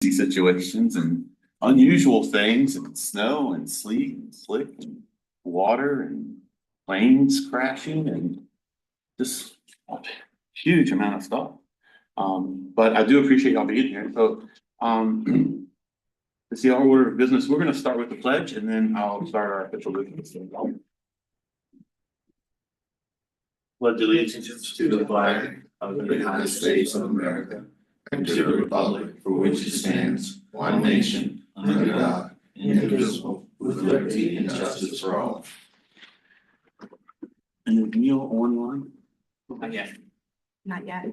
situations and unusual things and snow and sleet and slick and water and planes crashing and just a huge amount of stuff. But I do appreciate y'all being here. So, to see our order of business, we're gonna start with the pledge and then I'll start our official business. Pledge allegiance To the flag of the United States of America and to the republic for which it stands, one nation, under God, indivisible, with liberty and justice for all. And is Neil online? Not yet. Not yet.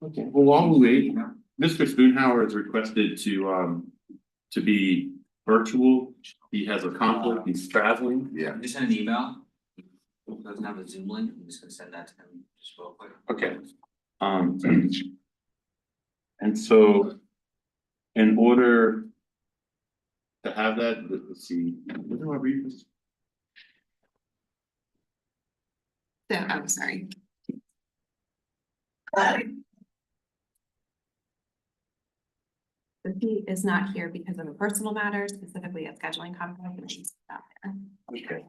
Okay, well, while we wait, Mr. Spoonhour is requested to be virtual. He has a conflict, he's traveling. Yeah. Just send an email. Doesn't have a Zoom link, I'm just gonna send that to him just real quick. Okay. And so in order to have that, let's see, where do I read this? So, I'm sorry. So he is not here because of a personal matter, specifically a scheduling conflict, and he's not there. Okay.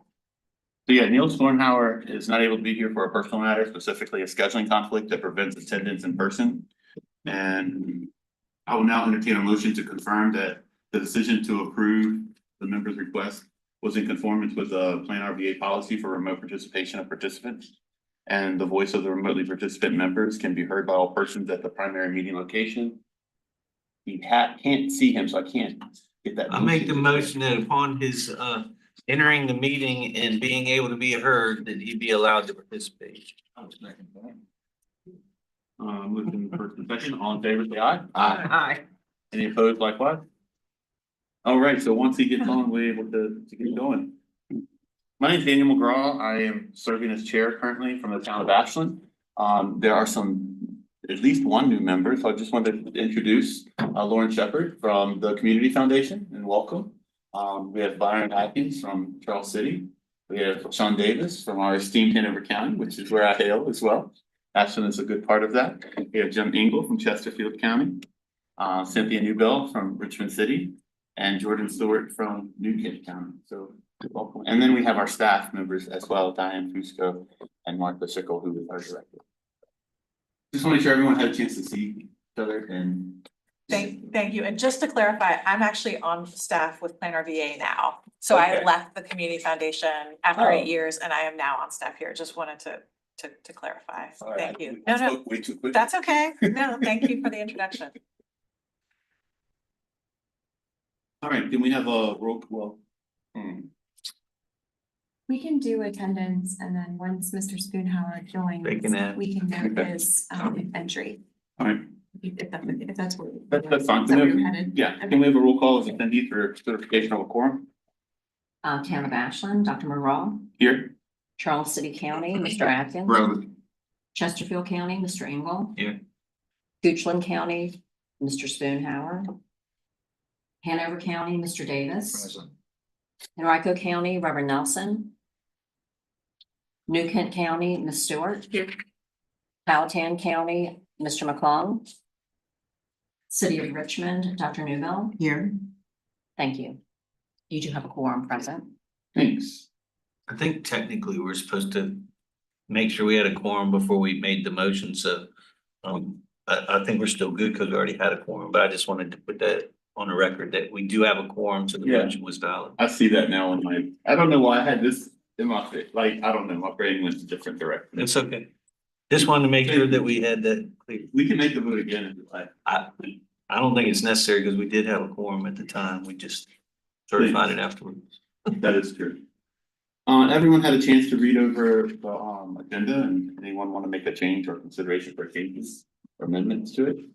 So yeah, Neil Stornhauer is not able to be here for a personal matter, specifically a scheduling conflict that prevents attendance in person. And I will now entertain a motion to confirm that the decision to approve the member's request was in conformance with the PlanRVA policy for remote participation of participants. And the voice of the remotely participant members can be heard by all persons at the primary meeting location. You can't see him, so I can't get that. I make the motion that upon his entering the meeting and being able to be heard, that he be allowed to participate. Looking for second, all in favor, say aye. Aye. Any opposed, likewise? All right, so once he gets on, we're able to get going. My name is Daniel McGraw. I am serving as chair currently from the town of Ashland. There are at least one new member, so I just wanted to introduce Lauren Shepherd from the Community Foundation and welcome. We have Byron Atkins from Charles City. We have Sean Davis from our esteemed Hanover County, which is where I hail as well. Ashland is a good part of that. We have Jim Engel from Chesterfield County, Cynthia Newbell from Richmond City, and Jordan Stewart from New Kent County. So welcome. And then we have our staff members as well, Diane Fusco and Martha Sickle, who is our director. Just want to make sure everyone had a chance to see each other and. Thank you. And just to clarify, I'm actually on staff with PlanRVA now. So I Okay. left the Community Foundation after 8 Oh. years and I am now on staff here. Just wanted to clarify. All right, Thank you. I No, spoke way too quick. that's okay. No, thank you for the introduction. All right, can we have a roll call? We can do attendance, and then once Mr. Spoonhour joins, They can add. we can note Okay. his entry. All right, If that's where. that's fine. Is that Can where we you're have- headed? Yeah, Okay. can we have a roll call as attendee for certification of a quorum? Town of Ashland, Dr. McGraw, Here. Charles City County, Mr. Atkins, Present. Chesterfield County, Mr. Engel. Here. Goochland County, Mr. Spoonhour. Hanover County, Mr. Davis. Present. Henrico County, Reverend Nelson. New Kent County, Ms. Stewart. Here. Powhatan County, Mr. McClung. City of Richmond, Dr. Newbell. Here. Thank you. You do have a quorum present. Thanks. I think technically we're supposed to make sure we had a quorum before we made the motion, so I think we're still good because we already had a quorum, but I just wanted to put that on the record that we do have a quorum, so the Yeah. motion was valid. I see that now in my, I don't know why I had this in my face, like, I don't know, my brain went a different direction. It's okay. Just wanted to make sure that we had that clear. We can make the vote again if you like. I don't think it's necessary because we did have a quorum at the time. We just certified it afterwards. That is true. Everyone had a chance to read over the agenda, and anyone want to make a change or consideration for changes or amendments to it?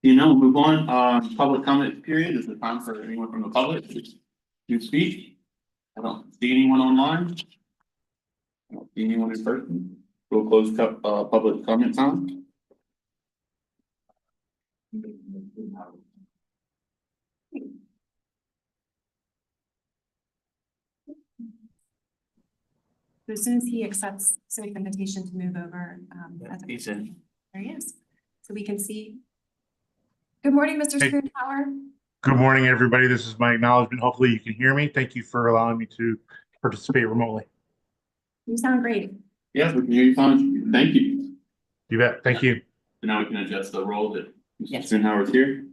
You know, move on, public comment period is the time for anyone from the public to speak. I don't see anyone online. I don't see anyone in person. We'll close public comment time. So as soon as he accepts Civic invitation to move over, as a- He's in. There he is. So we can see. Good morning, Mr. Hey. Spoonhour. Good morning, everybody. This is my acknowledgement. Hopefully you can hear me. Thank you for allowing me to participate remotely. You sound great. Yes, we can hear you fine. Thank you. You bet. Thank you. And now we can adjust the role that Mr. Yes. Schoonhower's here.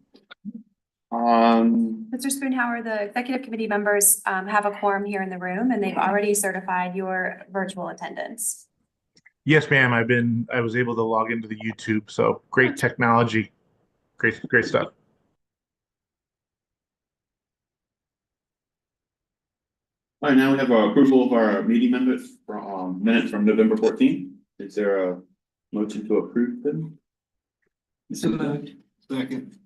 Mr. Spoonhour, the executive committee members have a quorum here in the room and they've already certified your virtual attendance. Yes, ma'am. I was able to log into the YouTube. So great technology. Great stuff. All right, now we have our approval of our meeting minutes from minutes from November 14th. Is there a motion to approve them? So moved. Second.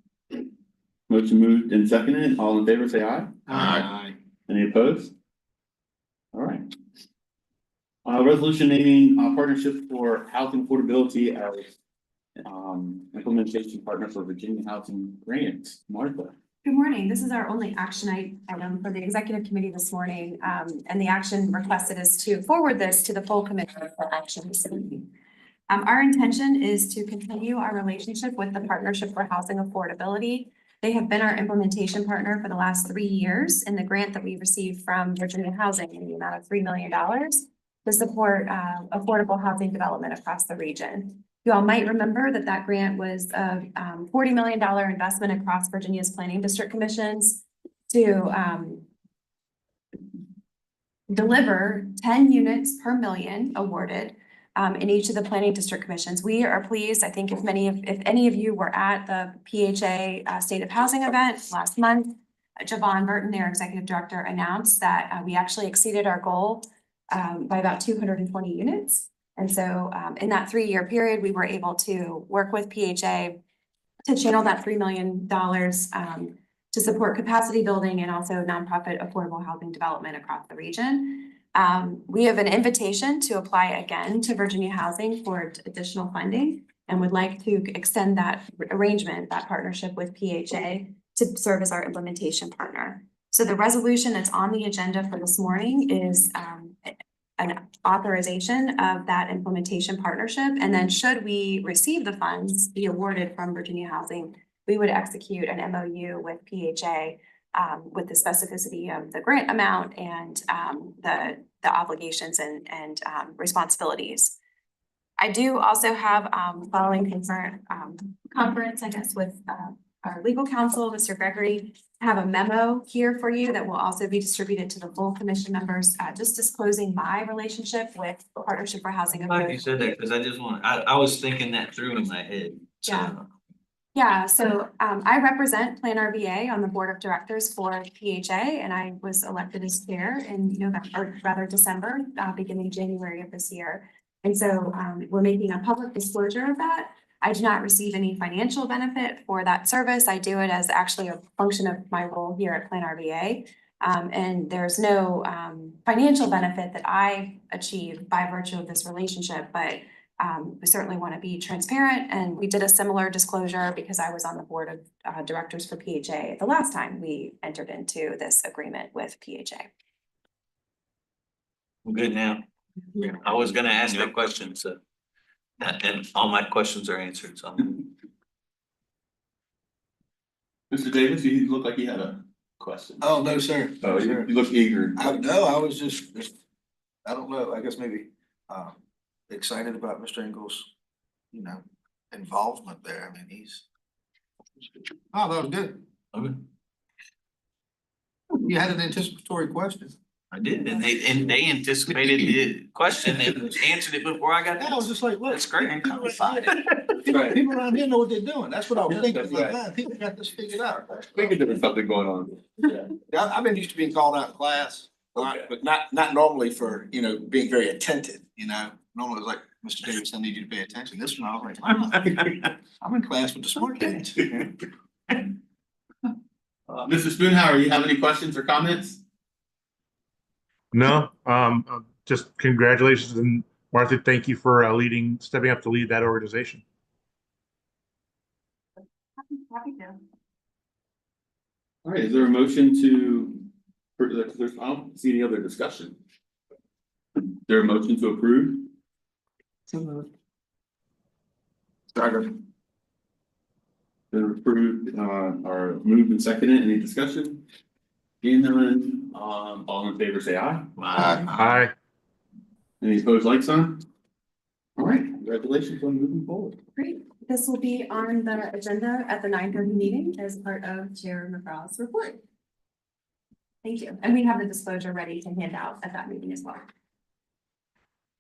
Motion moved and seconded. All in favor, say aye. Aye. Any opposed? All right. Resolution naming partnership for housing affordability as implementation partner for Virginia Housing Grants. Martha. Good morning. This is our only action item for the executive committee this morning. And the action requested is to forward this to the full committee for action this evening. Our intention is to continue our relationship with the Partnership for Housing Affordability. They have been our implementation partner for the last 3 years in the grant that we received from Virginia Housing in the amount of $3 million to support affordable housing development across the region. You all might remember that that grant was a $40 million investment across Virginia's planning district commissions to deliver 10 units per million awarded in each of the planning district commissions. We are pleased. I think if any of you were at the PHA State of Housing event last month, Javon Burton, their executive director, announced that we actually exceeded our goal by about 220 units. And so in that 3-year period, we were able to work with PHA to channel that $3 million to support capacity building and also nonprofit affordable housing development across the region. We have an invitation to apply again to Virginia Housing for additional funding and would like to extend that arrangement, that partnership with PHA to serve as our implementation partner. So the resolution that's on the agenda for this morning is an authorization of that implementation partnership. And then should we receive the funds be awarded from Virginia Housing, we would execute an MOU with PHA with the specificity of the grant amount and the obligations and responsibilities. I do also have following concurrent conference, I guess, with our legal counsel, Mr. Gregory, have a memo here for you that will also be distributed to the full commission members, just disclosing my relationship with the Partnership for Housing. I'm glad you said that, because I was thinking that through in my head. So. Yeah. Yeah, so I represent PlanRVA on the board of directors for PHA, and I was elected as chair in November, or rather December, beginning January of this year. And so we're making a public disclosure of that. I do not receive any financial benefit for that service. I do it as actually a function of my role here at PlanRVA. And there's no financial benefit that I achieve by virtue of this relationship, but we certainly want to be transparent. And we did a similar disclosure because I was on the board of directors for PHA the last time we entered into this agreement with PHA. I'm good now. I was gonna ask that question, so. And all my questions are answered, so. Mr. Davis, you look like you had a question. Oh, no, sir. Oh, you look eager. No, I was just, I don't know, I guess maybe excited about Mr. Engel's, involvement there. I mean, that was good. Okay. You had an anticipatory question. I did, and they anticipated the question and answered it before I got. Yeah, I was just like, look. That's great. People around here know what they're doing. That's what I was thinking. That's right. Man, people got this figured out. Thinking there was something going on. Yeah, I've been used to being called out in class, but not normally for, being very attentive, Normally it's like, Mr. Davis, I need you to pay attention. This one, I was like, wow, I'm in class with the smart kids. Mr. Spoonhour, you have any questions or comments? No, just congratulations, and Martha, thank you for stepping up to lead that organization. Happy to. All right, is there a motion I don't see any other discussion. Is there a motion to approve? Second. Been approved, or moved and seconded, any discussion? Seeing none, all in favor say aye. Aye. Any opposed, like sign? All right, congratulations on moving forward. Great. This will be on the agenda at the 9:30 meeting as part of Chair McGraw's report. Thank you. And we have the disclosure ready to hand out at that meeting as well.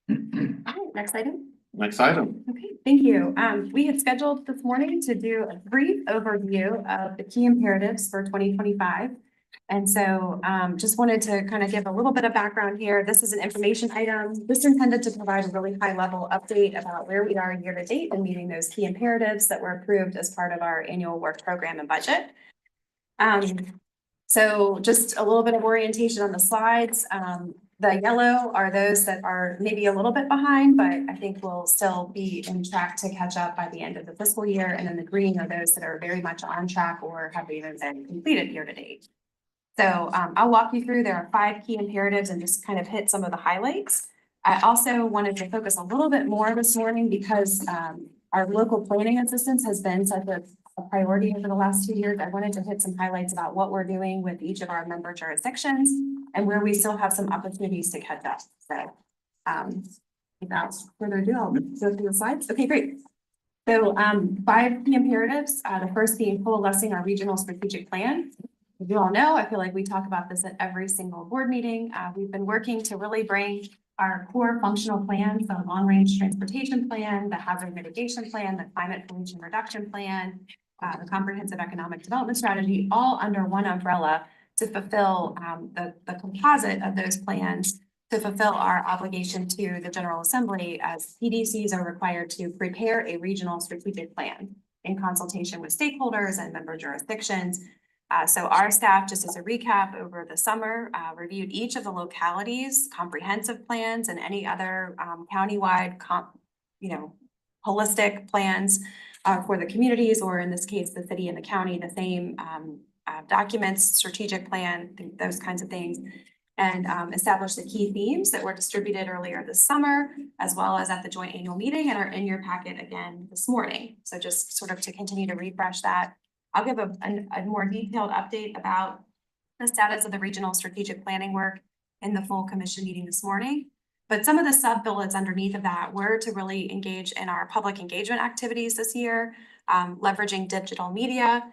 All right, next item. Next item. Okay, thank you. We had scheduled this morning to do a brief overview of the key imperatives for 2025. And so just wanted to kind of give a little bit of background here. This is an information item. This is intended to provide a really high level update about where we are year to date and meeting those key imperatives that were approved as part of our annual work program and budget. So just a little bit of orientation on the slides. The yellow are those that are maybe a little bit behind, but I think will still be in track to catch up by the end of the fiscal year. And then the green are those that are very much on track or have even been completed year to date. So I'll walk you through. There are 5 key imperatives and just kind of hit some of the highlights. I also wanted to focus a little bit more this morning because our local planning assistance has been such a priority over the last 2 years. I wanted to hit some highlights about what we're doing with each of our member jurisdictions and where we still have some opportunities to catch up. So without further ado, I'll go through the slides. Okay, great. So 5 key imperatives, the first being coalescing our regional strategic plan. As you all know, I feel like we talk about this at every single board meeting. We've been working to really bring our core functional plans, the long-range transportation plan, the hazard mitigation plan, the climate pollution reduction plan, the comprehensive economic development strategy, all under one umbrella to fulfill the composite of those plans to fulfill our obligation to the General Assembly as PDCs are required to prepare a regional strategic plan in consultation with stakeholders and member jurisdictions. So our staff, just as a recap, over the summer, reviewed each of the localities' comprehensive plans and any other countywide, holistic plans for the communities, or in this case, the city and the county, the same documents, strategic plan, those kinds of things, and established the key themes that were distributed earlier this summer, as well as at the joint annual meeting and are in your packet again this morning. So just sort of to continue to refresh that. I'll give a more detailed update about the status of the regional strategic planning work in the full commission meeting this morning. But some of the sub bullets underneath of that were to really engage in our public engagement activities this year, leveraging digital media,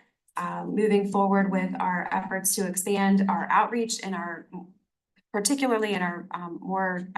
moving forward with our efforts to expand our outreach in our, particularly in our more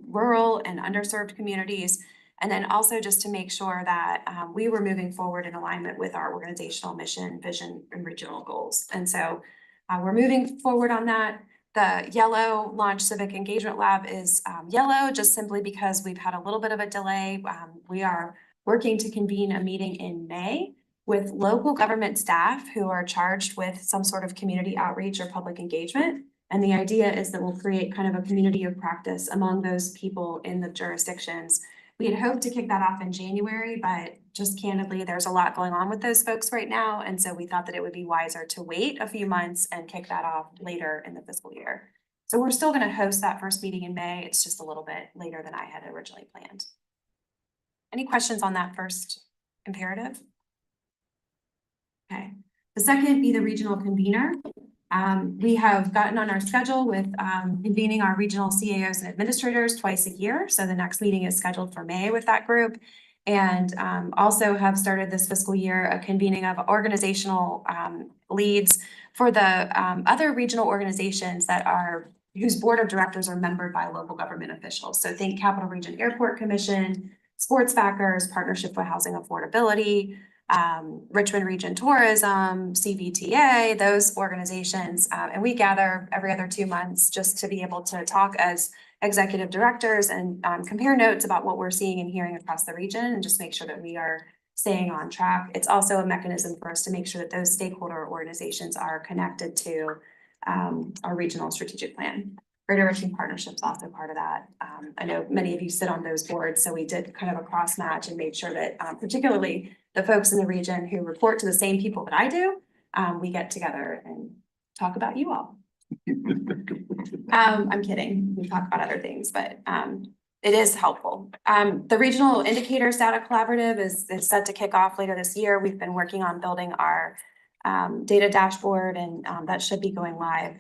rural and underserved communities. And then also just to make sure that we were moving forward in alignment with our organizational mission, vision, and regional goals. And so we're moving forward on that. The yellow Launch Civic Engagement Lab is yellow just simply because we've had a little bit of a delay. We are working to convene a meeting in May with local government staff who are charged with some sort of community outreach or public engagement. And the idea is that we'll create kind of a community of practice among those people in the jurisdictions. We had hoped to kick that off in January, but just candidly, there's a lot going on with those folks right now. And so we thought that it would be wiser to wait a few months and kick that off later in the fiscal year. So we're still going to host that first meeting in May. It's just a little bit later than I had originally planned. Any questions on that first imperative? Okay. The second, be the regional convener. We have gotten on our schedule with convening our regional CAOs and administrators twice a year. So the next meeting is scheduled for May with that group. And also have started this fiscal year a convening of organizational leads for the other regional organizations that are whose board of directors are membered by local government officials. So think Capital Region Airport Commission, Sports Backers, Partnership for Housing Affordability, Richmond Region Tourism, CVTA, those organizations. And we gather every other 2 months just to be able to talk as executive directors and compare notes about what we're seeing and hearing across the region and just make sure that we are staying on track. It's also a mechanism for us to make sure that those stakeholder organizations are connected to our regional strategic plan. Greater Richmond Partnership's also part of that. I know many of you sit on those boards, so we did kind of a cross match and made sure that particularly the folks in the region who report to the same people that I do, we get together and talk about you all. I'm kidding. We talk about other things, but it is helpful. The Regional Indicators Data Collaborative is set to kick off later this year. We've been working on building our data dashboard, and that should be going live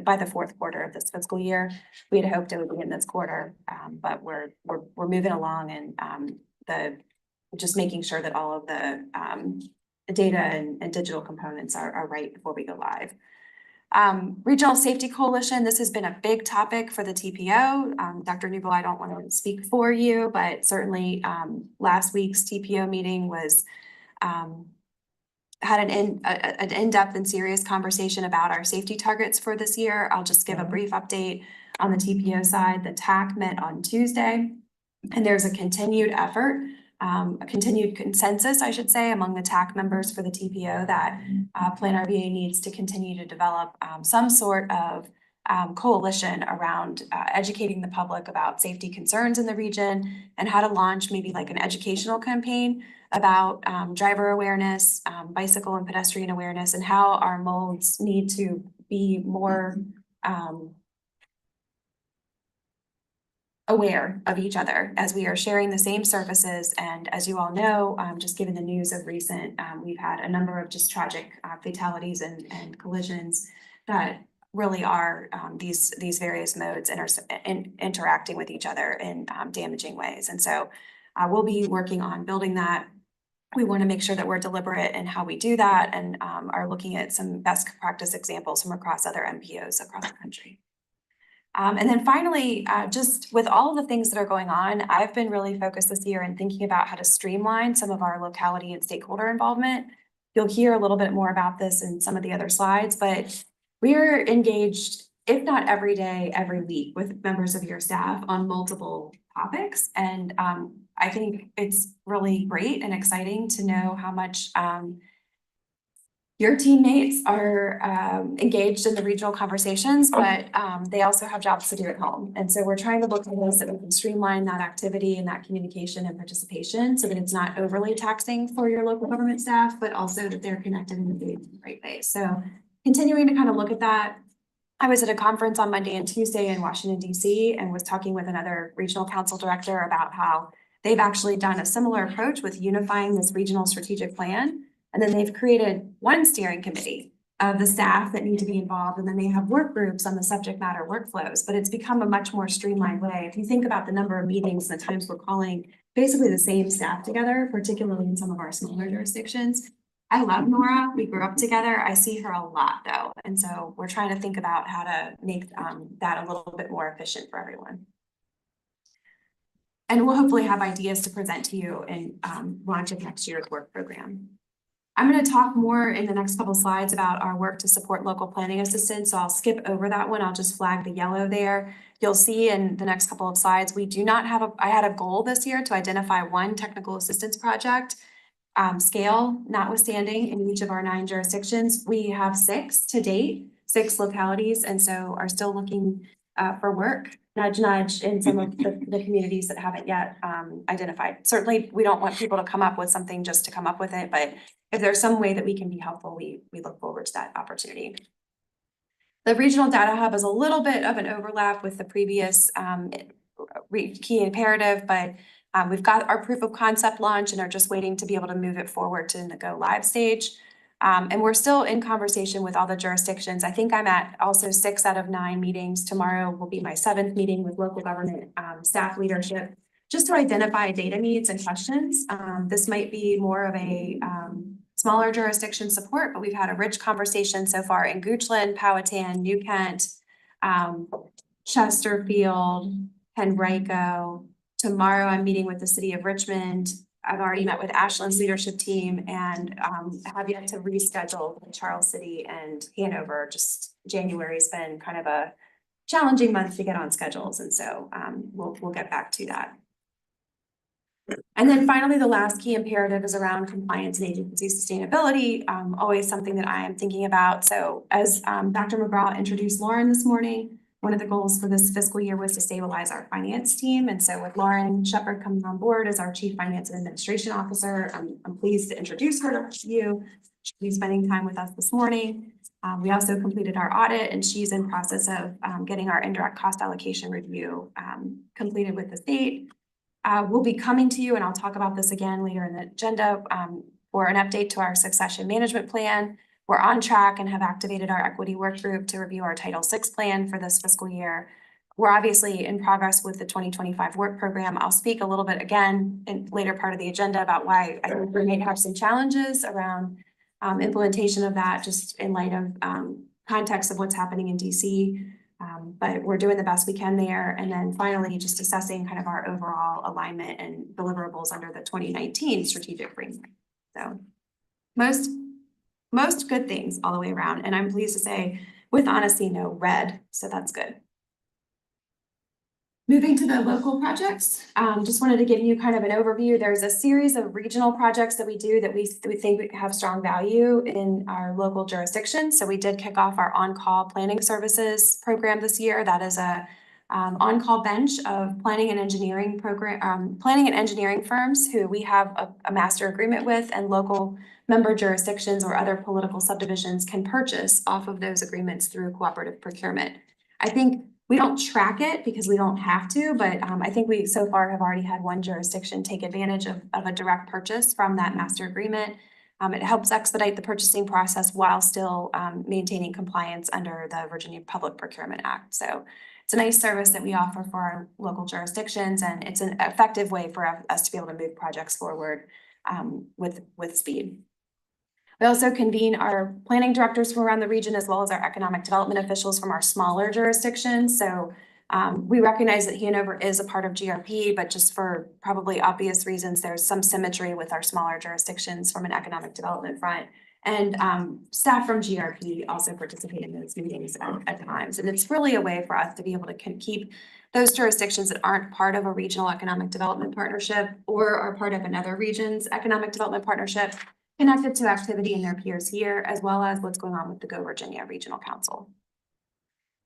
by the fourth quarter of this fiscal year. We had hoped it would be in this quarter, but we're moving along, and just making sure that all of the data and digital components are right before we go live. Regional Safety Coalition, this has been a big topic for the TPO. Dr. Newble, I don't want to speak for you, but certainly last week's TPO meeting was had an in-depth and serious conversation about our safety targets for this year. I'll just give a brief update on the TPO side. The TAC met on Tuesday, and there's a continued effort, a continued consensus, I should say, among the TAC members for the TPO that PlanRVA needs to continue to develop some sort of coalition around educating the public about safety concerns in the region, and how to launch maybe like an educational campaign about driver awareness, bicycle and pedestrian awareness, and how our modes need to be more aware of each other as we are sharing the same surfaces. And as you all know, just given the news of recent, we've had a number of just tragic fatalities and collisions that really are these various modes interacting with each other in damaging ways. And so we'll be working on building that. We want to make sure that we're deliberate in how we do that, and are looking at some best practice examples from across other MPOs across the country. And then finally, just with all of the things that are going on, I've been really focused this year in thinking about how to streamline some of our locality and stakeholder involvement. You'll hear a little bit more about this in some of the other slides, but we're engaged, if not every day, every week, with members of your staff on multiple topics. And I think it's really great and exciting to know how much your teammates are engaged in the regional conversations, but they also have jobs to do at home. And so we're trying to look at ways that we can streamline that activity and that communication and participation so that it's not overly taxing for your local government staff, but also that they're connected in the right way. So continuing to kind of look at that. I was at a conference on Monday and Tuesday in Washington, D.C., and was talking with another regional council director about how they've actually done a similar approach with unifying this regional strategic plan. And then they've created one steering committee of the staff that need to be involved. And then they have work groups on the subject matter workflows, but it's become a much more streamlined way. If you think about the number of meetings and the times we're calling basically the same staff together, particularly in some of our smaller jurisdictions. I love Nora. We grew up together. I see her a lot though. And so we're trying to think about how to make that a little bit more efficient for everyone. And we'll hopefully have ideas to present to you in launch of next year's work program. I'm going to talk more in the next couple slides about our work to support local planning assistance. So I'll skip over that one. I'll just flag the yellow there. You'll see in the next couple of slides, we do not have I had a goal this year to identify one technical assistance project. Scale notwithstanding in each of our 9 jurisdictions, we have 6 to date, 6 localities, and so are still looking for work, nudge, nudge in some of the communities that haven't yet identified. Certainly, we don't want people to come up with something just to come up with it, but if there's some way that we can be helpful, we look forward to that opportunity. The regional data hub is a little bit of an overlap with the previous key imperative, but we've got our proof of concept launch and are just waiting to be able to move it forward to the go live stage. And we're still in conversation with all the jurisdictions. I think I'm at also 6 out of 9 meetings. Tomorrow will be my 7th meeting with local government staff leadership, just to identify data needs and questions. This might be more of a smaller jurisdiction support, but we've had a rich conversation so far in Goochland, Powhatan, New Kent, Chesterfield, Henrico. Tomorrow, I'm meeting with the city of Richmond. I've already met with Ashland's leadership team and have yet to reschedule Charles City and Hanover. Just January has been kind of a challenging month to get on schedules, and so we'll get back to that. And then finally, the last key imperative is around compliance and agency sustainability, always something that I am thinking about. So as Dr. McGraw introduced Lauren this morning, one of the goals for this fiscal year was to stabilize our finance team. And so with Lauren Shepard coming on board as our Chief Finance and Administration Officer, I'm pleased to introduce her to you. She'll be spending time with us this morning. We also completed our audit and she's in process of getting our indirect cost allocation review completed with the state. We'll be coming to you, and I'll talk about this again later in the agenda, for an update to our succession management plan. We're on track and have activated our equity work group to review our Title VI plan for this fiscal year. We're obviously in progress with the 2025 work program. I'll speak a little bit again in later part of the agenda about why I think we may have some challenges around implementation of that, just in light of context of what's happening in DC. But we're doing the best we can there. And then finally, just assessing kind of our overall alignment and deliverables under the 2019 strategic framework. So most good things all the way around. And I'm pleased to say, with honesty, no red. So that's good. Moving to the local projects, just wanted to give you kind of an overview. There's a series of regional projects that we do that we think have strong value in our local jurisdiction. So we did kick off our on-call planning services program this year. That is a on-call bench of planning and engineering firms who we have a master agreement with, and local member jurisdictions or other political subdivisions can purchase off of those agreements through cooperative procurement. I think we don't track it because we don't have to, but I think we so far have already had one jurisdiction take advantage of a direct purchase from that master agreement. It helps expedite the purchasing process while still maintaining compliance under the Virginia Public Procurement Act. So it's a nice service that we offer for our local jurisdictions, and it's an effective way for us to be able to move projects forward with speed. We also convene our planning directors from around the region, as well as our economic development officials from our smaller jurisdictions. So we recognize that Hanover is a part of GRP, but just for probably obvious reasons, there's some symmetry with our smaller jurisdictions from an economic development front. And staff from GRP also participate in those meetings at times. And it's really a way for us to be able to keep those jurisdictions that aren't part of a regional economic development partnership or are part of another region's economic development partnership connected to activity in their peers here, as well as what's going on with the Go Virginia Regional Council.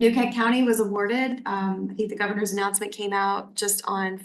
New Kent County was awarded, I think the governor's announcement came out just on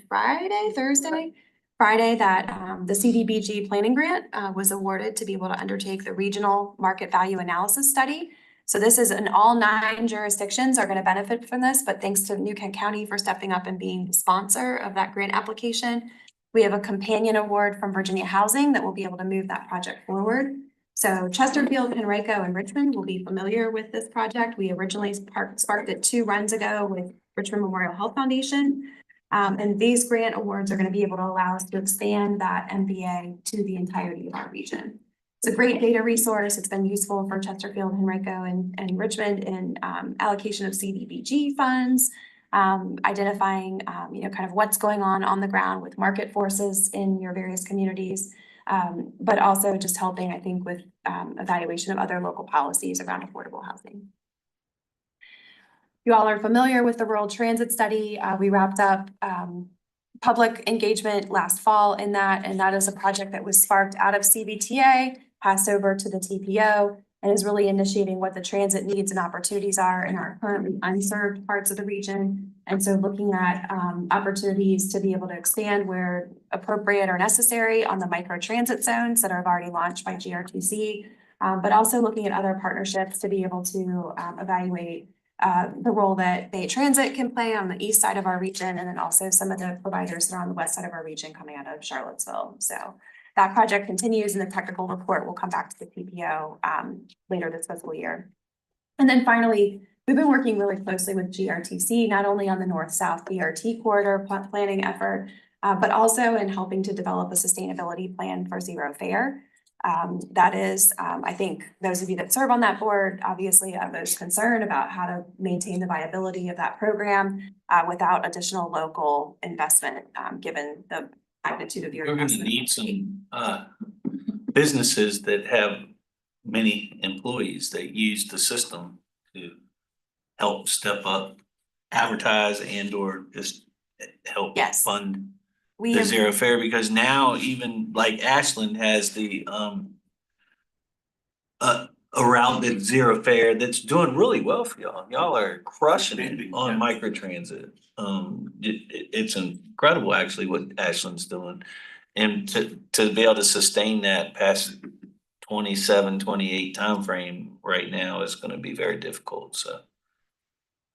Thursday, that the CDBG planning grant was awarded to be able to undertake the regional market value analysis study. So this is all 9 jurisdictions are going to benefit from this, but thanks to New Kent County for stepping up and being the sponsor of that grant application. We have a companion award from Virginia Housing that will be able to move that project forward. So Chesterfield, Henrico, and Richmond will be familiar with this project. We originally sparked it 2 runs ago with Richmond Memorial Health Foundation. And these grant awards are going to be able to allow us to expand that MBA to the entirety of our region. It's a great data resource. It's been useful for Chesterfield, Henrico, and Richmond in allocation of CDBG funds, identifying, kind of what's going on the ground with market forces in your various communities, but also just helping, I think, with evaluation of other local policies around affordable housing. You all are familiar with the rural transit study. We wrapped up public engagement last fall in that, and that is a project that was sparked out of CVTA, passed over to the TPO, and is really initiating what the transit needs and opportunities are in our currently unserved parts of the region. And so looking at opportunities to be able to expand where appropriate or necessary on the micro transit zones that are already launched by GRTC, but also looking at other partnerships to be able to evaluate the role that Bay Transit can play on the east side of our region, and then also some of the providers that are on the west side of our region coming out of Charlottesville. So that project continues, and the technical report will come back to the PPO later this fiscal year. And then finally, we've been working really closely with GRTC, not only on the north-south BRT corridor planning effort, but also in helping to develop a sustainability plan for zero fare. That is, I think those of you that serve on that board obviously have most concern about how to maintain the viability of that program without additional local investment, given the magnitude of your We're gonna investment. need some businesses that have many employees that use the system to help step up, advertise and or just help Yes. fund We the have, zero fare, because now even like Ashland has the a route that's zero fare that's doing really well for y'all. Y'all are crushing it on microtransit. It's incredible actually what Ashland's doing. And to be able to sustain that past 27, 28 timeframe right now is gonna be very difficult, so.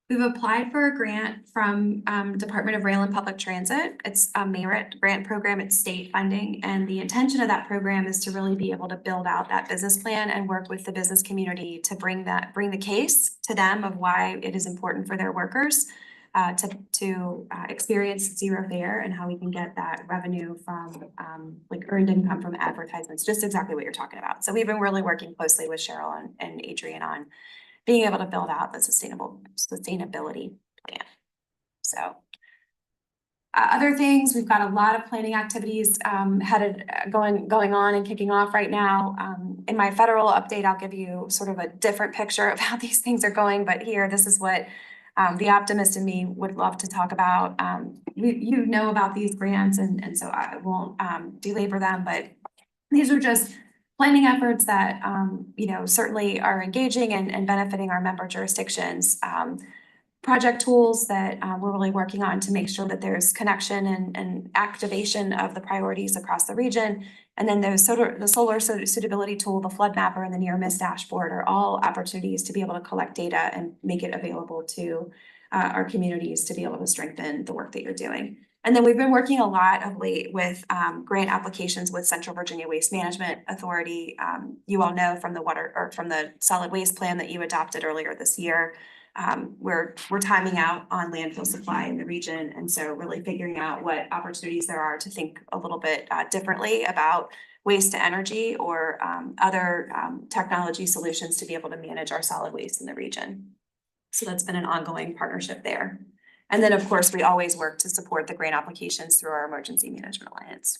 We've applied for a grant from Department of Rail and Public Transit. It's a merit grant program, it's state funding. And the intention of that program is to really be able to build out that business plan and work with the business community to bring the case to them of why it is important for their workers to experience zero fare and how we can get that revenue from like earned income from advertisements, just exactly what you're talking about. So we've been really working closely with Cheryl and Adrian on being able to build out the sustainability plan. So other things, we've got a lot of planning activities going on and kicking off right now. In my federal update, I'll give you sort of a different picture of how these things are going, but here, this is what the optimist in me would love to talk about. You know about these grants, and so I won't belabor them, but these are just planning efforts that, you know, certainly are engaging and benefiting our member jurisdictions. Project tools that we're really working on to make sure that there's connection and activation of the priorities across the region. And then the solar suitability tool, the flood mapper, and the near miss dashboard are all opportunities to be able to collect data and make it available to our communities to be able to strengthen the work that you're doing. And then we've been working a lot of late with grant applications with Central Virginia Waste Management Authority. You all know from the solid waste plan that you adopted earlier this year. We're timing out on landfill supply in the region, and so really figuring out what opportunities there are to think a little bit differently about waste to energy or other technology solutions to be able to manage our solid waste in the region. So that's been an ongoing partnership there. And then, of course, we always work to support the grant applications through our Emergency Management Alliance.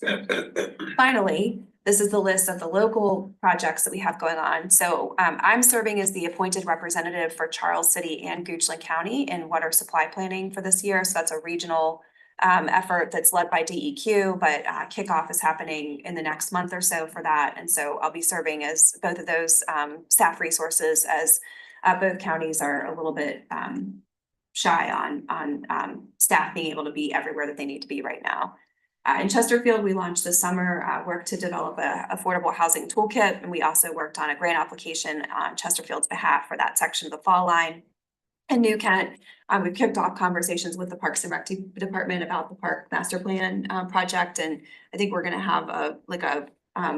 Finally, this is the list of the local projects that we have going on. So I'm serving as the appointed representative for Charles City and Goochland County in water supply planning for this year. So that's a regional effort that's led by DEQ, but kickoff is happening in the next month or so for that. And so I'll be serving as both of those staff resources, as both counties are a little bit shy on staff being able to be everywhere that they need to be right now. In Chesterfield, we launched this summer work to develop a affordable housing toolkit, and we also worked on a grant application on Chesterfield's behalf for that section of the fall line. In New Kent, we've kicked off conversations with the Parks and Rec Department about the park master plan project, and I think we're going to have a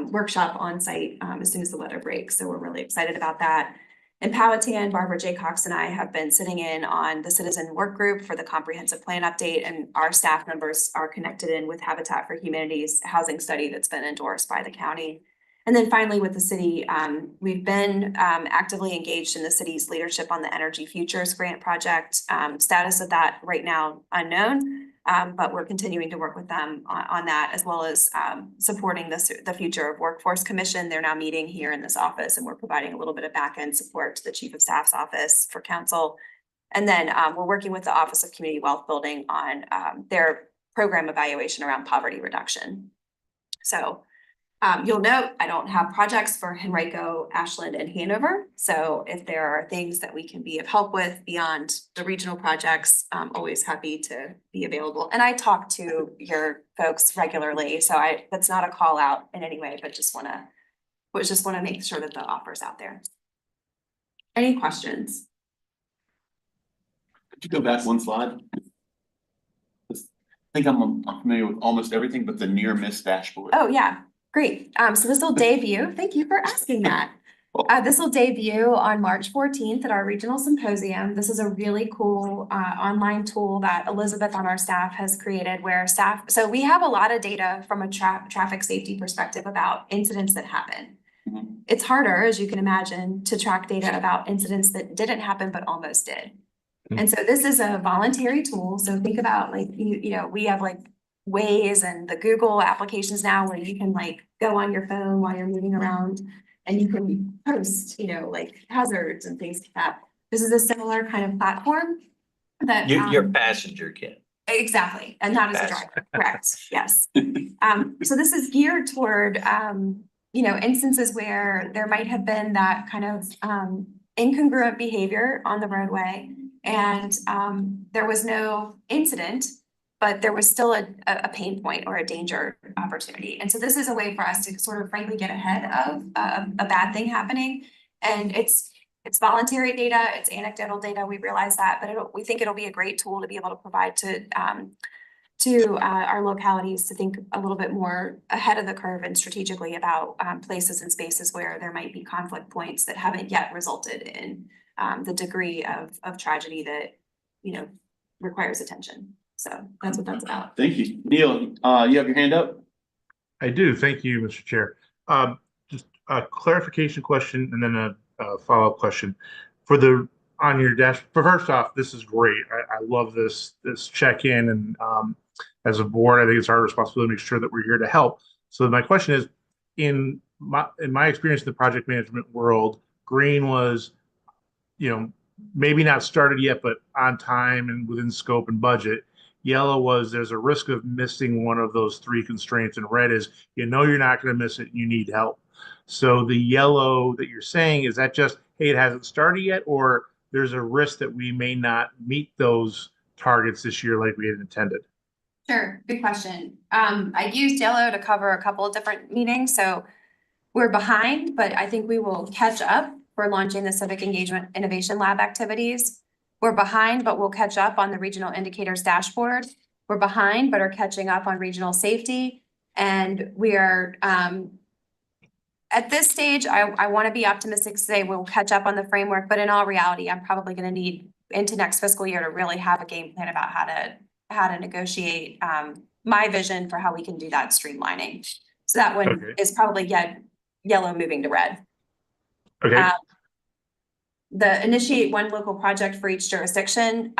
workshop on site as soon as the weather breaks. So we're really excited about that. In Powhatan, Barbara J. Cox and I have been sitting in on the citizen work group for the comprehensive plan update, and our staff members are connected in with Habitat for Humanity's housing study that's been endorsed by the county. And then finally with the city, we've been actively engaged in the city's leadership on the Energy Futures Grant project. Status of that right now unknown, but we're continuing to work with them on that, as well as supporting the Future of Workforce Commission. They're now meeting here in this office, and we're providing a little bit of back-end support to the Chief of Staff's office for council. And then we're working with the Office of Community Wealth Building on their program evaluation around poverty reduction. So you'll note I don't have projects for Henrico, Ashland, and Hanover. So if there are things that we can be of help with beyond the regional projects, I'm always happy to be available. And I talk to your folks regularly, so that's not a call out in any way, but just want to make sure that the offer's out there. Any questions? Could you go back one slide? I think I'm familiar with almost everything but the near miss dashboard. Oh, yeah. Great. So this will debut. Thank you for asking that. This will debut on March 14th at our regional symposium. This is a really cool online tool that Elizabeth on our staff has created where so we have a lot of data from a traffic safety perspective about incidents that happen. Mm-hmm. It's harder, as you can imagine, to track data about incidents that didn't happen but almost did. Mm-hmm. And so this is a voluntary tool. So think about like, you know, we have like Waze and the Google applications now where you can like go on your phone while you're moving around and you can post, you know, like hazards and things like that. This is a similar kind of platform that Your passenger can. Exactly, and not as a driver, correct, yes. So this is geared toward you know, instances where there might have been that kind of incongruent behavior on the roadway and there was no incident, but there was still a pain point or a danger opportunity. And so this is a way for us to sort of frankly get ahead of a bad thing happening. And it's voluntary data, it's anecdotal data, we realize that, but we think it'll be a great tool to be able to provide to our localities to think a little bit more ahead of the curve and strategically about places and spaces where there might be conflict points that haven't yet resulted in the degree of tragedy that, you know, requires attention. So that's what that's about. Thank you. Neil, you have your hand up? I do. Thank you, Mr. Chair. Just a clarification question and then a follow-up question. On your dash, first off, this is great. I love this check-in, and as a board, I think it's our responsibility to make sure that we're here to help. So my question is, in my experience in the project management world, green was, you know, maybe not started yet, but on time and within scope and budget. Yellow was there's a risk of missing one of those three constraints, and red is you know you're not going to miss it and you need help. So the yellow that you're saying, is that just, hey, it hasn't started yet, or there's a risk that we may not meet those targets this year like we had intended? Sure, good question. I used yellow to cover a couple of different meetings, so we're behind, but I think we will catch up for launching the Civic Engagement Innovation Lab activities. We're behind, but we'll catch up on the regional indicators dashboard. We're behind, but are catching up on regional safety. And we are, at this stage, I want to be optimistic to say we'll catch up on the framework, but in all reality, I'm probably going to need into next fiscal year to really have a game plan about how to negotiate my vision for how we can do that streamlining. So that one Okay. is probably yellow moving to red. Okay. The initiate one local project for each jurisdiction.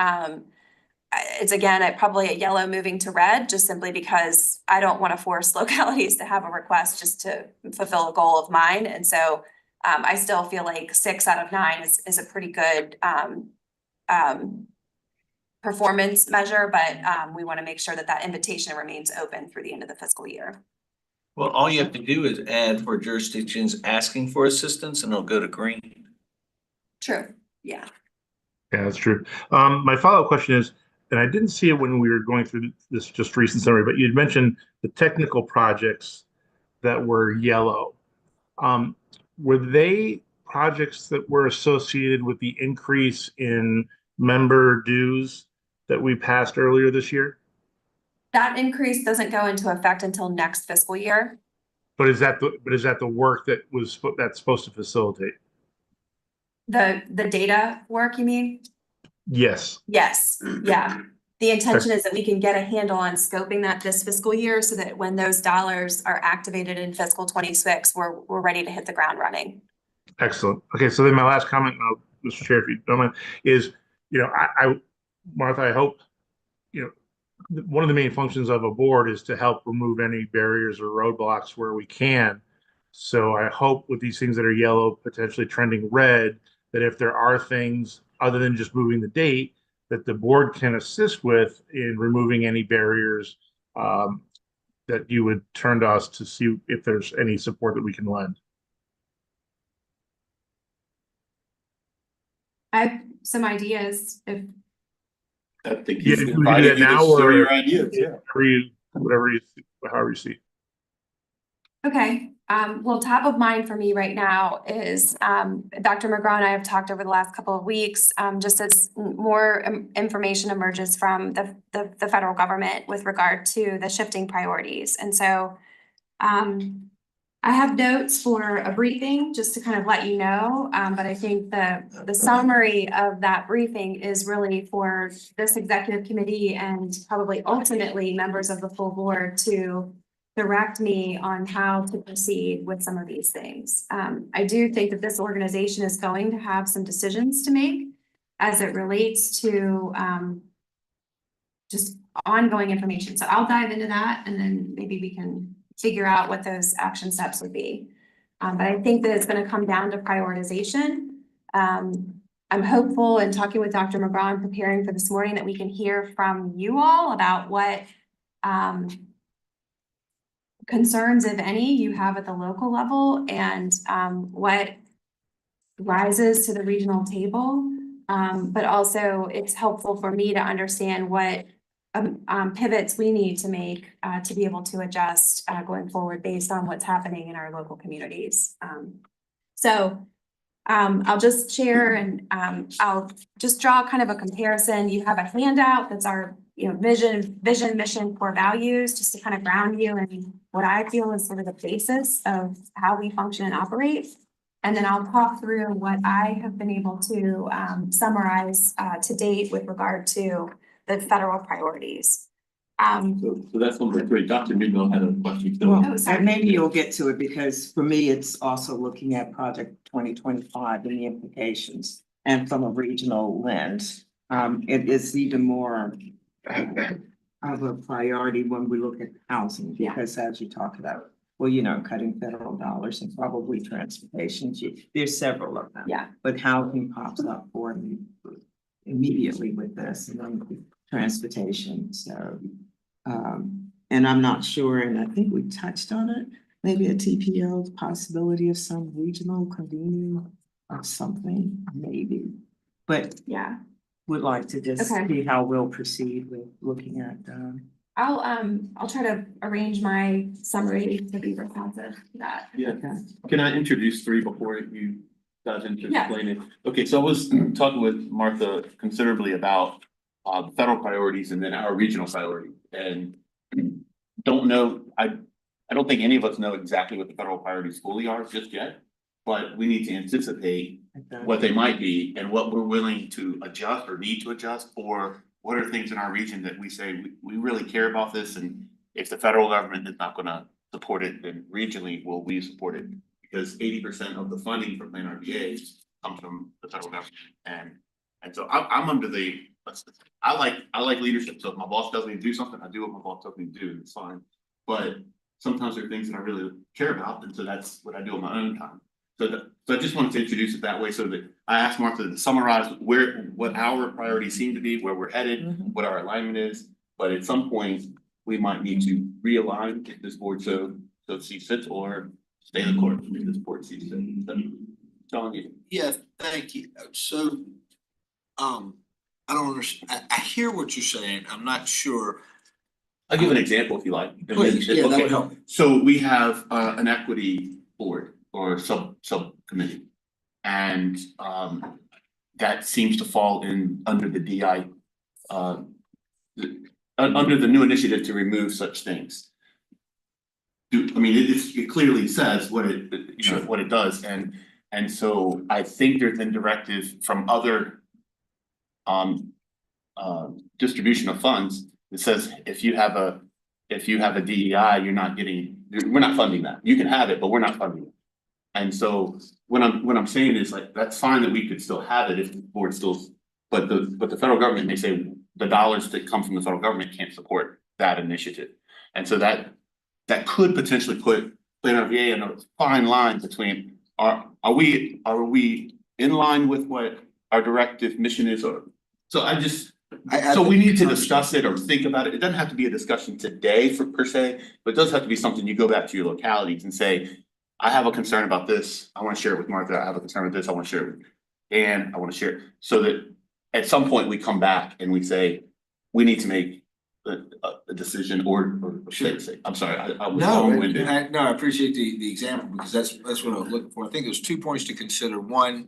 It's again, probably a yellow moving to red, just simply because I don't want to force localities to have a request just to fulfill a goal of mine. And so I still feel like 6 out of 9 is a pretty good performance measure, but we want to make sure that invitation remains open through the end of the fiscal year. Well, all you have to do is add for jurisdictions asking for assistance and it'll go to green. True, yeah. Yeah, that's true. My follow-up question is, and I didn't see it when we were going through this just recent summary, but you'd mentioned the technical projects that were yellow. Were they projects that were associated with the increase in member dues that we passed earlier this year? That increase doesn't go into effect until next fiscal year. But is that the work that's supposed to facilitate? The data work, you mean? Yes. Yes, yeah. The intention is that we can get a handle on scoping that this fiscal year so that when those dollars are activated in fiscal 26, we're ready to hit the ground running. Excellent. Okay, so then my last comment, Mr. Chair, if you don't mind, is, you know, Martha, I hope, you know, one of the main functions of a board is to help remove any barriers or roadblocks where we can. So I hope with these things that are yellow, potentially trending red, that if there are things other than just moving the date, that the board can assist with in removing any barriers, that you would turn to us to see if there's any support that we can lend. I have some ideas if I think Yeah, he's we can do inviting that you to now share or your ideas, yeah. Whatever you see, however you see. Okay, well, top of mind for me right now is Dr. McGraw and I have talked over the last couple of weeks, just as more information emerges from the federal government with regard to the shifting priorities. And so I have notes for a briefing just to kind of let you know, but I think the summary of that briefing is really for this executive committee and probably ultimately members of the full board to direct me on how to proceed with some of these things. I do think that this organization is going to have some decisions to make as it relates to just ongoing information. So I'll dive into that and then maybe we can figure out what those action steps would be. But I think that it's going to come down to prioritization. I'm hopeful in talking with Dr. McGraw and preparing for this morning that we can hear from you all about what concerns, if any, you have at the local level and what rises to the regional table. But also it's helpful for me to understand what pivots we need to make to be able to adjust going forward based on what's happening in our local communities. I'll just share and I'll just draw kind of a comparison. You have a handout that's our, vision, mission, core values, just to kind of ground you in what I feel is sort of the basis of how we function and operate. And then I'll talk through what I have been able to summarize to date with regard to the federal priorities. So that's number three. Dr. Newmill had a question. Oh, Well, sorry. and maybe you'll get to it because for me, it's also looking at Project 2025 and the implications. And from a regional lens, it is even more of a priority when we look at housing, because as you talked about, well, cutting federal dollars and probably transportation, there's several of them. Yeah. But housing pops up for me immediately with this, and then transportation, so. And I'm not sure, and I think we touched on it, maybe a TPO possibility of some regional convening of something, maybe. But Yeah, would like to just Okay. see how we'll proceed with looking at, I'll try to arrange my summary to be responsive to that. Yeah. Can I introduce three before you dive into Yeah. explaining? Okay, so I was talking with Martha considerably about the federal priorities and then our regional priority. And don't know, I don't think any of us know exactly what the federal priorities fully are just yet. But we need to anticipate what they might be and what we're willing to adjust or need to adjust, or what are things in our region that we say we really care about this, and if the federal government is not gonna support it, then regionally will we support it? Because 80% of the funding for PlanRVA comes from the federal government, and so I'm under the, I like leadership, so if my boss tells me to do something, I do what my boss tells me to do, and it's fine. But sometimes there are things that I really care about, and so that's what I do on my own time. So I just wanted to introduce it that way, so that I asked Martha to summarize what our priorities seem to be, where we're headed, what our alignment is. But at some point, we might need to realign if this board so sees fit, or stay the course if this board sees fit. So, John, you. Yeah, thank you. So, I don't understand. I hear what you're saying. I'm not sure. I'll give an example if you like. Please, yeah, that would Okay. help. So we have an equity board or subcommittee. And that seems to fall in under the DI under the new initiative to remove such things. It clearly says what what it does, and so I think there's been directive from other distribution of funds that says if you have a DEI, we're not funding that. You can have it, but we're not funding it. And so what I'm saying is, like, that's fine that we could still have it if the board still, but the federal government may say the dollars that come from the federal government can't support that initiative. And so that could potentially put PlanRVA in a fine line between are we in line with what our directive mission is, or so so we need to discuss it or think about it. It doesn't have to be a discussion today per se, but it does have to be something you go back to your localities and say, I have a concern about this. I want to share it with Martha. I have a concern with this. I want to share it with Dan. I want to share it, so that at some point we come back and we say, we need to make a decision or say, I'm sorry, I was long-winded. No, I appreciate the example, because that's what I was looking for. I think there's 2 points to consider. One,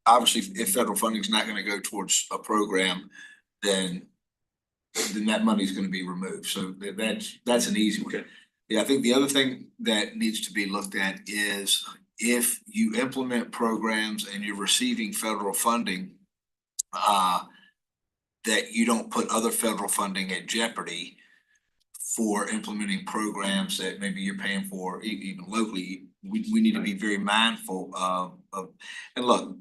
obviously, if federal funding is not gonna go towards a program, then that money is gonna be removed. So that's an easy one. Okay. Yeah, I think the other thing that needs to be looked at is if you implement programs and you're receiving federal funding, that you don't put other federal funding at jeopardy for implementing programs that maybe you're paying for even locally. We need to be very mindful of, and look,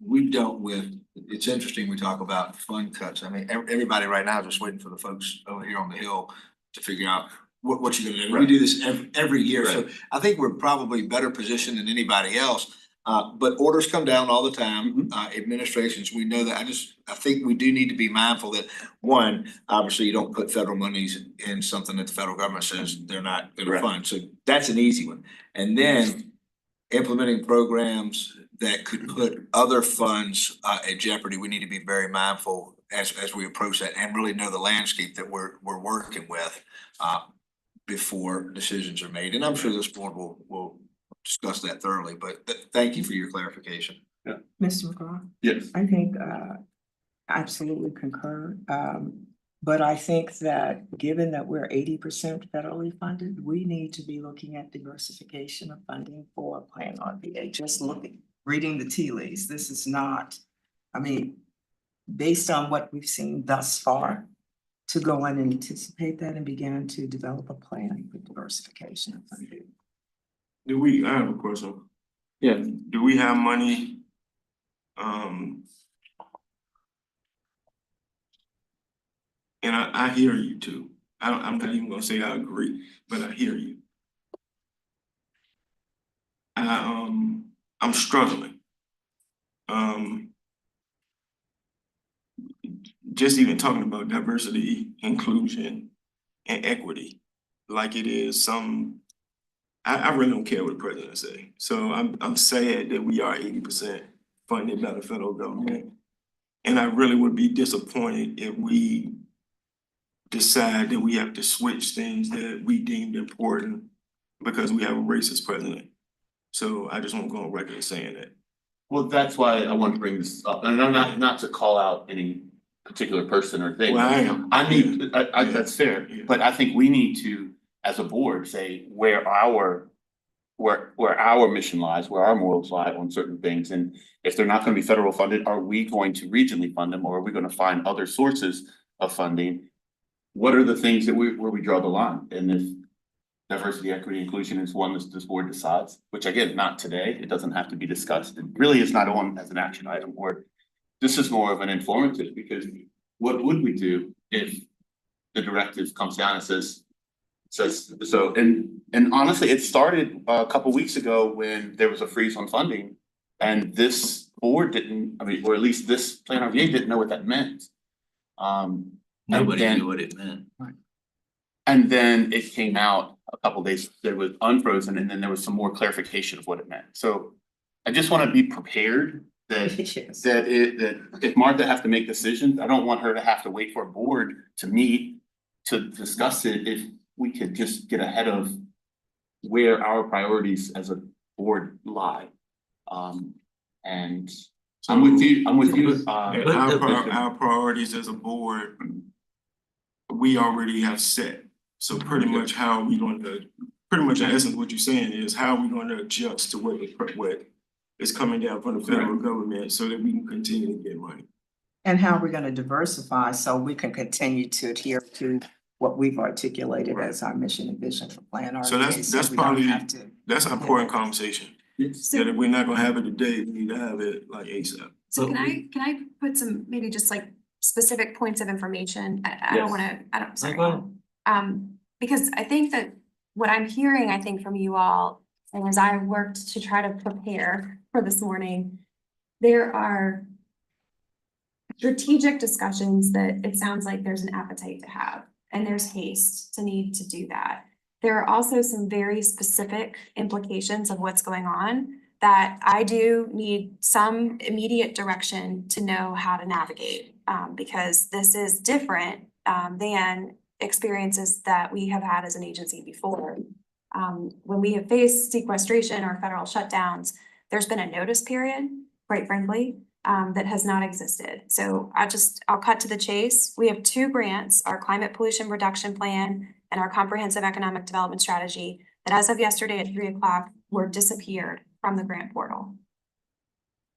we've dealt with, it's interesting, we talk about fund cuts. I mean, everybody right now is just waiting for the folks over here on the Hill to figure out what you're gonna do. We do this every year, so I think we're probably better positioned than anybody else. But orders come down all the time, administrations, we know that. I think we do need to be mindful that, one, obviously you don't put federal monies in something that the federal government says they're not gonna fund, so that's an easy one. And then implementing programs that could put other funds at jeopardy, we need to be very mindful as we approach that and really know the landscape that we're working with, before decisions are made. And I'm sure this board will discuss that thoroughly, but thank you for your clarification. Mr. McGraw, Yes. I think, absolutely concur. But I think that given that we're 80% federally funded, we need to be looking at diversification of funding for PlanRVA. Just reading the tea leaves, this is not, I mean, based on what we've seen thus far, to go in and anticipate that and begin to develop a plan for diversification of funding. I have a question. Yeah. Do we have money? And I hear you too. I'm not even gonna say I agree, but I hear you. I'm struggling. Just even talking about diversity, inclusion, and equity, like it is I really don't care what the president say. So I'm sad that we are 80% funded by the federal government. And I really would be disappointed if we decide that we have to switch things that we deemed important because we have a racist president. So I just won't go on record saying that. Well, that's why I want to bring this up, and I'm not to call out any particular person or thing. Well, I am. I mean, that's fair, Yeah. but I think we need to, as a board, say where our mission lies, where our morals lie on certain things, and if they're not gonna be federal funded, are we going to regionally fund them, or are we gonna find other sources of funding? What are the things that where we draw the line? And if diversity, equity, inclusion is one that this board decides, which again, not today, it doesn't have to be discussed. It really is not on as an action item, or this is more of an informative, because what would we do if the directive comes down and says so, and honestly, it started a couple weeks ago when there was a freeze on funding, and this board didn't, I mean, or at least this PlanRVA didn't know what that meant. Nobody knew what it meant. And then it came out a couple days, there was unfrozen, and then there was some more clarification of what it meant. So I just want to be prepared that Yes. that if Martha has to make decisions, I don't want her to have to wait for a board to meet to discuss it. If we could just get ahead of where our priorities as a board lie. And I'm with you. And our priorities as a board, we already have set. So pretty much how are we going to, pretty much in essence, what you're saying is how are we going to adjust to what is coming down from the federal government so that we can continue to get money. And how we're gonna diversify so we can continue to adhere to what we've articulated as our mission and vision for PlanRVA. So that's we don't probably, have to- that's an important conversation. So, That if we're not gonna have it today, we need to have it like ASAP. so can I put some, maybe just like specific points of information? I don't Yes. wanna, sorry. go ahead. Because I think that what I'm hearing, I think from you all, and as I worked to try to prepare for this morning, there are strategic discussions that it sounds like there's an appetite to have, and there's haste to need to do that. There are also some very specific implications of what's going on that I do need some immediate direction to know how to navigate. Because this is different than experiences that we have had as an agency before. When we have faced sequestration or federal shutdowns, there's been a notice period, quite frankly, that has not existed. So I'll cut to the chase. We have two grants, our climate pollution reduction plan and our comprehensive economic development strategy, that as of yesterday at 3 o'clock were disappeared from the grant portal.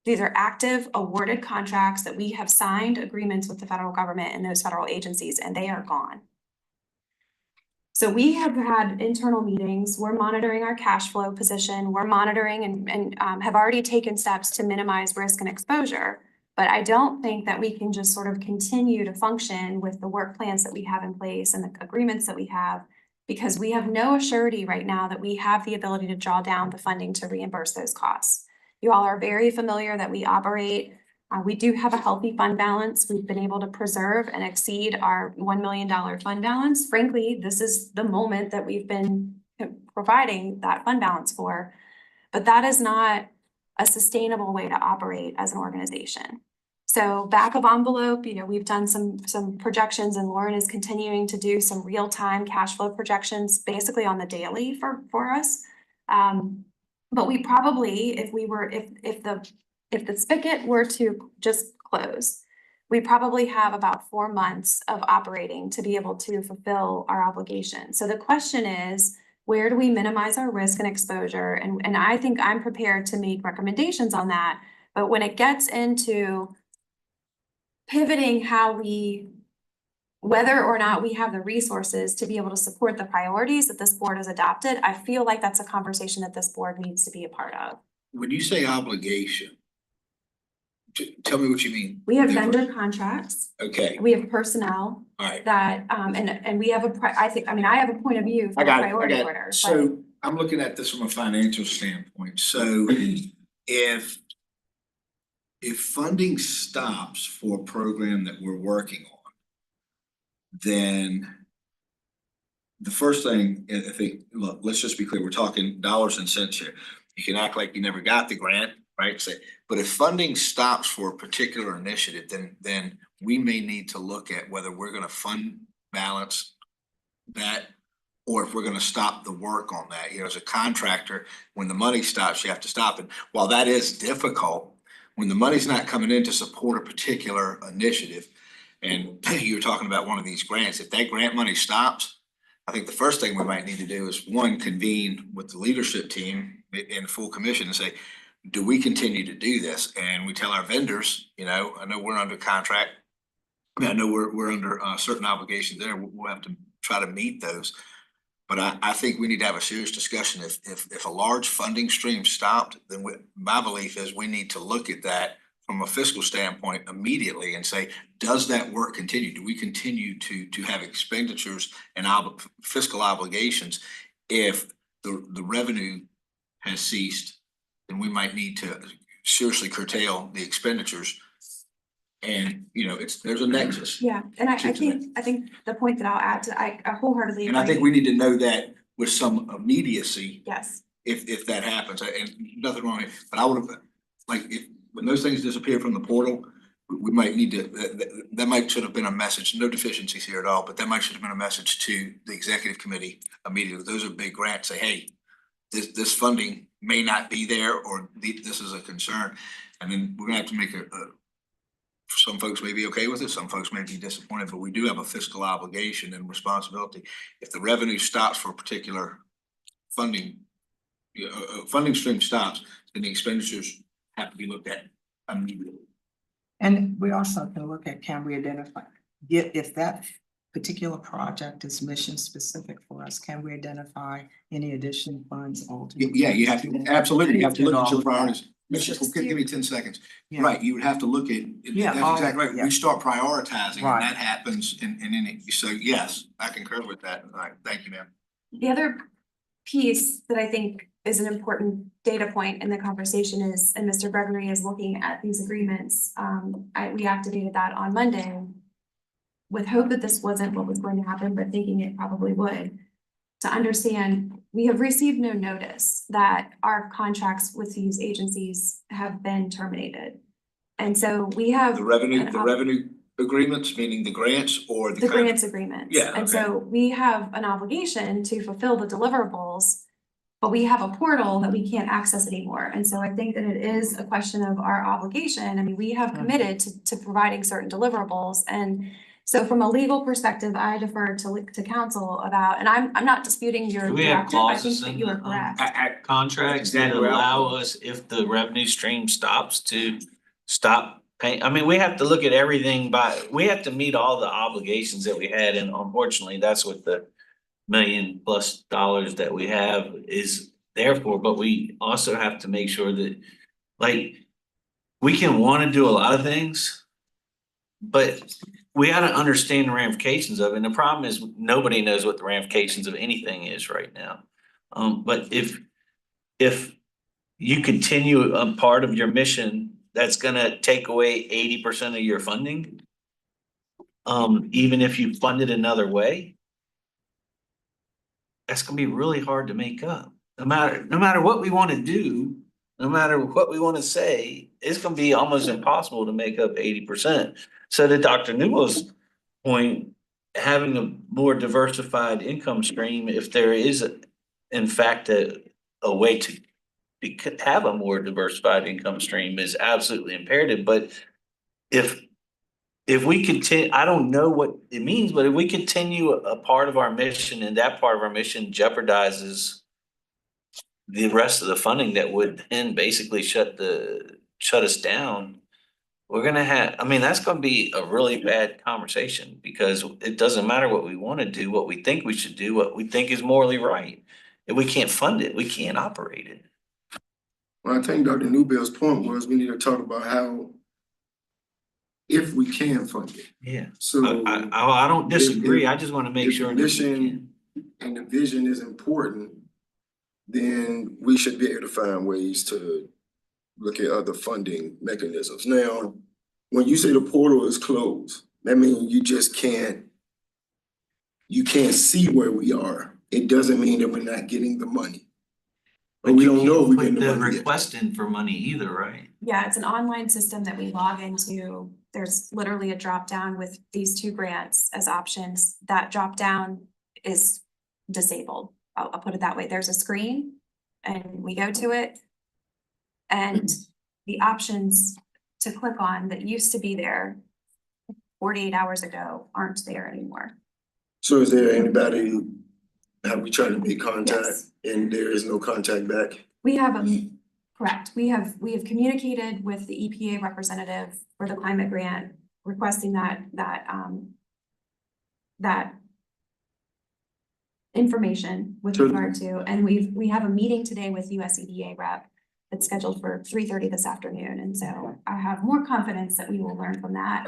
These are active awarded contracts that we have signed agreements with the federal government and those federal agencies, and they are gone. So we have had internal meetings, we're monitoring our cash flow position, we're monitoring and have already taken steps to minimize risk and exposure. But I don't think that we can just sort of continue to function with the work plans that we have in place and the agreements that we have, because we have no assurity right now that we have the ability to draw down the funding to reimburse those costs. You all are very familiar that we operate. We do have a healthy fund balance. We've been able to preserve and exceed our $1 million fund balance. Frankly, this is the moment that we've been providing that fund balance for, but that is not a sustainable way to operate as an organization. So back of envelope, we've done some projections and Lauren is continuing to do some real-time cash flow projections, basically on the daily for us. But we probably, if the spigot were to just close, we probably have about 4 months of operating to be able to fulfill our obligation. So the question is, where do we minimize our risk and exposure? And I think I'm prepared to make recommendations on that. But when it gets into pivoting whether or not we have the resources to be able to support the priorities that this board has adopted, I feel like that's a conversation that this board needs to be a part of. When you say obligation, tell me what you mean. We have vendor contracts, Okay, we have personnel all right. that, and we have I have a point of view for I got it, priority order. but- So I'm looking at this from a financial standpoint. So if funding stops for a program that we're working on, then the first thing, I think, look, let's just be clear, we're talking dollars and cents here. You can act like you never got the grant, right? But if funding stops for a particular initiative, then we may need to look at whether we're gonna fund balance that, or if we're gonna stop the work on that. As a contractor, when the money stops, you have to stop it. While that is difficult, when the money's not coming in to support a particular initiative, and you're talking about one of these grants, if that grant money stops, I think the first thing we might need to do is, one, convene with the leadership team in full commission and say, do we continue to do this? And we tell our vendors, I know we're under contract. I know we're under certain obligations there. We'll have to try to meet those. But I think we need to have a serious discussion. If a large funding stream stopped, then my belief is we need to look at that from a fiscal standpoint immediately and say, does that work continue? Do we continue to have expenditures and fiscal obligations? If the revenue has ceased, then we might need to seriously curtail the expenditures. And, there's a nexus. Yeah, and I think the point that I'll add to, I wholeheartly agree. And I think we need to know that with some immediacy, Yes, if that happens, and nothing wrong with it. But I would have, when those things disappear from the portal, we might need to, that might should have been a message, no deficiencies here at all, but that might should have been a message to the executive committee immediately. Those are big grants, say, hey, this funding may not be there, or this is a concern. And then we're gonna have to make some folks may be okay with it, some folks may be disappointed, but we do have a fiscal obligation and responsibility. If the revenue stops for a particular funding stream stops, then the expenditures have to be looked at immediately. And we also can look at, can we identify, if that particular project is mission specific for us, can we identify any additional funds ultimately? Yeah, you have to, absolutely, you have to look at your priorities. Just Give me 10 seconds. Yeah. Right, you would have to look at, Yeah, that's exactly right. yeah. We start prioritizing and Right. that happens in any, so yes, I concur with that. All right, thank you, ma'am. the other piece that I think is an important data point in the conversation is, and Mr. Gregory is looking at these agreements. We activated that on Monday with hope that this wasn't what was going to happen, but thinking it probably would. To understand, we have received no notice that our contracts with these agencies have been terminated. And so we have. The revenue agreements, meaning the grants or The grants agreements. Yeah, And so we have an obligation to fulfill the deliverables, but we have a portal that we can't access anymore. And so I think that it is a question of our obligation. I mean, we have committed to providing certain deliverables. And so from a legal perspective, I defer to counsel about, and I'm not disputing your Do we have directive. I think clauses that in you are the, correct. contracts that Exactly. allow us, if the revenue stream stops, to stop paying? I mean, we have to look at everything we have to meet all the obligations that we had, and unfortunately, that's what the $1 million+ that we have is there for. But we also have to make sure that, we can wanna do a lot of things, but we gotta understand the ramifications of it. And the problem is, nobody knows what the ramifications of anything is right now. But if you continue a part of your mission, that's gonna take away 80% of your funding. Even if you fund it another way, that's gonna be really hard to make up. No matter what we wanna do, no matter what we wanna say, it's gonna be almost impossible to make up 80%. So to Dr. Newell's point, having a more diversified income stream, if there is in fact a way to have a more diversified income stream is absolutely imperative, but if we continue, I don't know what it means, but if we continue a part of our mission and that part of our mission jeopardizes the rest of the funding that would then basically shut us down, we're gonna have, I mean, that's gonna be a really bad conversation because it doesn't matter what we wanna do, what we think we should do, what we think is morally right. If we can't fund it, we can't operate it. Well, I think Dr. Newbell's point was we need to talk about how, if we can fund it. Yeah. So I don't disagree, I just wanna make if sure the that we mission can. and the vision is important, then we should be able to find ways to look at other funding mechanisms. Now, when you say the portal is closed, that means you can't see where we are. It doesn't mean that we're not getting the money. But we don't know if we're getting the money yet. Request in for money either, right? Yeah, it's an online system that we log into. There's literally a drop down with these two grants as options. That drop down is disabled. I'll put it that way. There's a screen and we go to it. And the options to click on that used to be there 48 hours ago aren't there anymore. So is there anybody, have we tried to make contact Yes. and there is no contact back? We have, correct, we have communicated with the EPA representative for the climate grant, requesting that information with Sure. regard to, and we have a meeting today with US EDA rep that's scheduled for 3:30 this afternoon, and so I have more confidence that we will learn from that.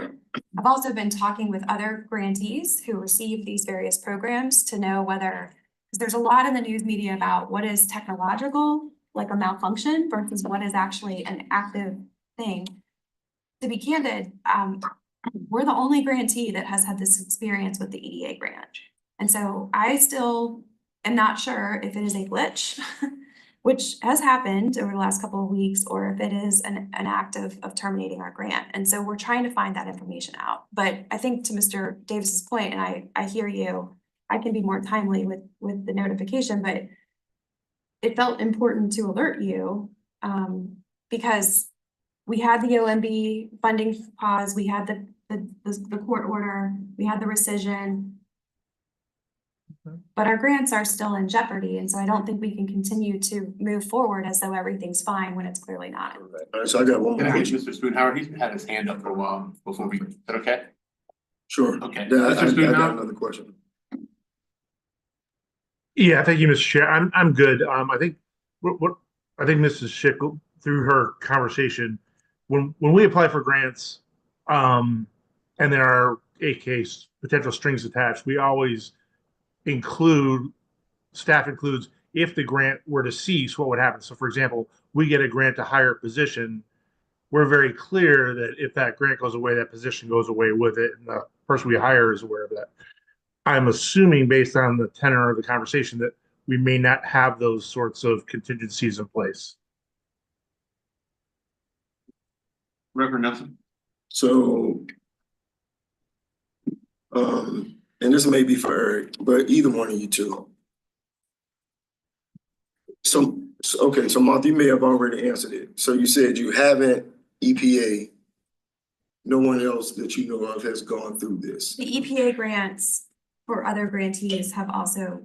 I've also been talking with other grantees who receive these various programs to know whether, because there's a lot in the news media about what is technological, like a malfunction, versus what is actually an active thing. To be candid, we're the only grantee that has had this experience with the EDA grant. And so I still am not sure if it is a glitch, which has happened over the last couple of weeks, or if it is an act of terminating our grant. And so we're trying to find that information out. But I think to Mr. Davis's point, and I hear you, I can be more timely with the notification, but it felt important to alert you because we had the OMB funding pause, we had the court order, we had the rescission. But our grants are still in jeopardy, and so I don't think we can continue to move forward as though everything's fine when it's clearly not. All right, so I got one Can more I get question. Mr. Spoonhour? He's had his hand up for a while before we, is that okay? Sure. Okay. Yeah, Mr. I got Spoonhour? another question. Yeah, thank you, Mr. Chair. I'm good. I think what I think Mrs. Schick, through her conversation, when we apply for grants, and there are AKs, potential strings attached, we always staff includes, if the grant were to cease, what would happen? So for example, we get a grant to hire a position, we're very clear that if that grant goes away, that position goes away with it, and the person we hire is aware of that. I'm assuming based on the tenor of the conversation that we may not have those sorts of contingencies in place. Reverend Nelson? So, and this may be for Eric, but either one of you two. Okay, so Martha, you may have already answered it. So you said you haven't, EPA, no one else that you know of has gone through this. The EPA grants for other grantees have also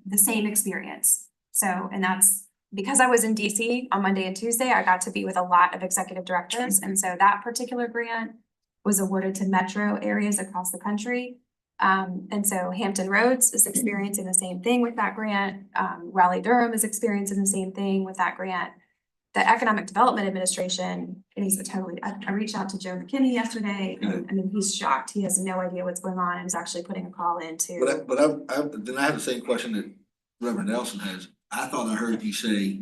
the same experience. So, and that's because I was in DC on Monday and Tuesday, I got to be with a lot of executive directors. And so that particular grant was awarded to metro areas across the country. And so Hampton Roads is experiencing the same thing with that grant. Raleigh-Durham is experiencing the same thing with that grant. The Economic Development Administration is totally, I reached out to Joe McKinney yesterday. I mean, he's shocked. He has no idea what's going on and is actually putting a call into. Then I have the same question that Reverend Nelson has. I thought I heard you say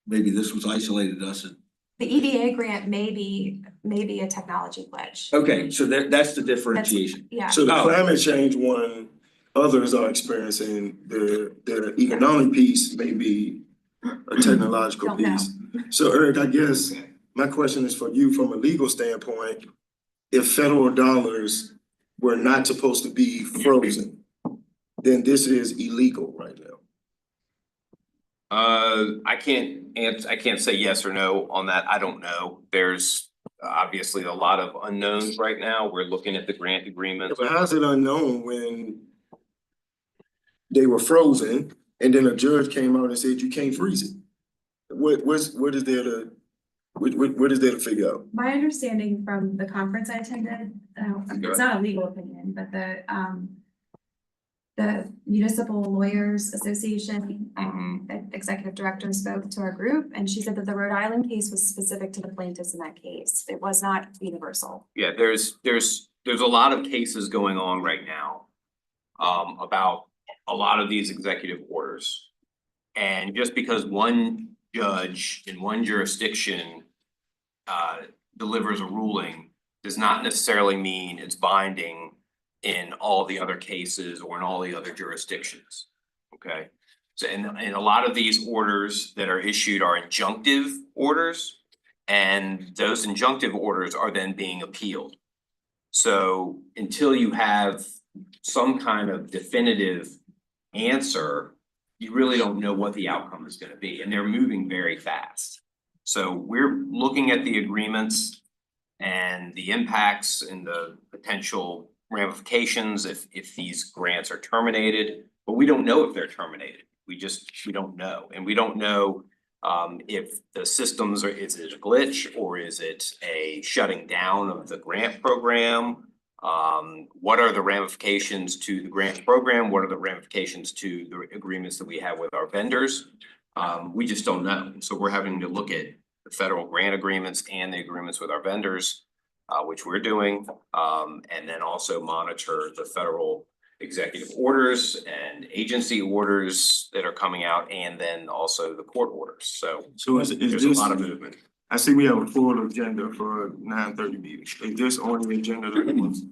maybe this was isolated to us. The EDA grant may be a technology glitch. Okay, so that's the differentiation. Yeah. So the climate change one, others are experiencing the economic piece may be a technological Don't know. piece. So Eric, I guess my question is for you from a legal standpoint. If federal dollars were not supposed to be frozen, then this is illegal right now. I can't say yes or no on that. I don't know. There's obviously a lot of unknowns right now. We're looking at the grant agreements. But how's it unknown when they were frozen and then a judge came out and said you can't freeze it? What is there to figure out? My understanding from the conference I attended, it's not a legal opinion, but the Municipal Lawyers Association executive director spoke to our group, and she said that the Rhode Island case was specific to the plaintiffs in that case. It was not universal. Yeah, there's a lot of cases going on right now about a lot of these executive orders. And just because one judge in one jurisdiction delivers a ruling does not necessarily mean it's binding in all the other cases or in all the other jurisdictions, okay? So and a lot of these orders that are issued are injunctive orders, and those injunctive orders are then being appealed. So until you have some kind of definitive answer, you really don't know what the outcome is gonna be, and they're moving very fast. So we're looking at the agreements and the impacts and the potential ramifications if these grants are terminated, but we don't know if they're terminated. We don't know, and we don't know if the systems is it a glitch or is it a shutting down of the grant program? What are the ramifications to the grant program? What are the ramifications to the agreements that we have with our vendors? We just don't know. So we're having to look at the federal grant agreements and the agreements with our vendors, which we're doing, and then also monitor the federal executive orders and agency orders that are coming out, and then also the court orders. So Is there's a this, lot of movement. I see we have a full agenda for 9:30 meeting. Is this on the agenda that was?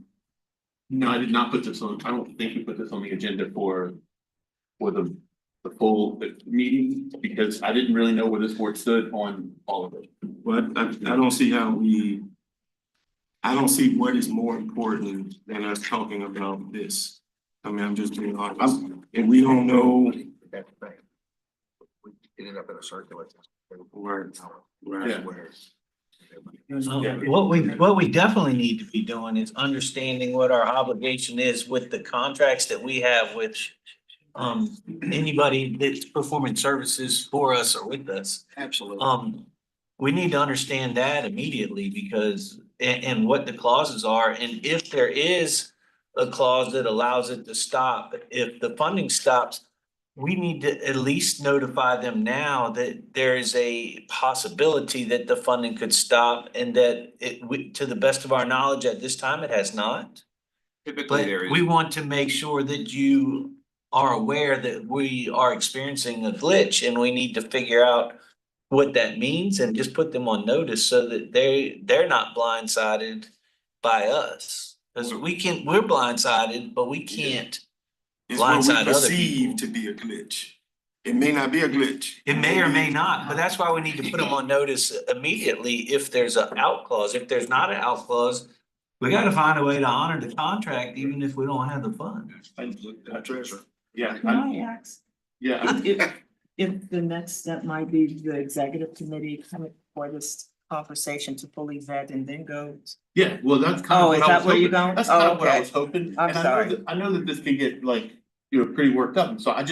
No, I did not put this on, I don't think we put this on the agenda for the full meeting, because I didn't really know where this board stood on all of it. But I don't see I don't see what is more important than us talking about this. I mean, I'm just being honest. And we don't know. We ended up in a circular. Right. What we definitely need to be doing is understanding what our obligation is with the contracts that we have with anybody that's performing services for us or with us. Absolutely. We need to understand that immediately because and what the clauses are, and if there is a clause that allows it to stop, if the funding stops, we need to at least notify them now that there is a possibility that the funding could stop, and that to the best of our knowledge at this time, it has not. Typically But there is. we want to make sure that you are aware that we are experiencing a glitch, and we need to figure out what that means and just put them on notice so that they're not blindsided by us. Cause we're blindsided, but we can't It's what we blindside other perceive people. to be a glitch. It may not be a glitch. It may or may not, but that's why we need to put them on notice immediately if there's an out clause. If there's not an out clause, we gotta find a way to honor the contract even if we don't have the funds. Our treasurer. Yeah, Can I ask? yeah, If the next step might be the executive committee coming for this conversation to fully vet and then go. yeah, well, that's kind of Oh, what is I that was where you're hoping. going? That's kind Oh, of what I okay. was hoping. I'm And sorry. I know that this can get like, pretty worked up, and so I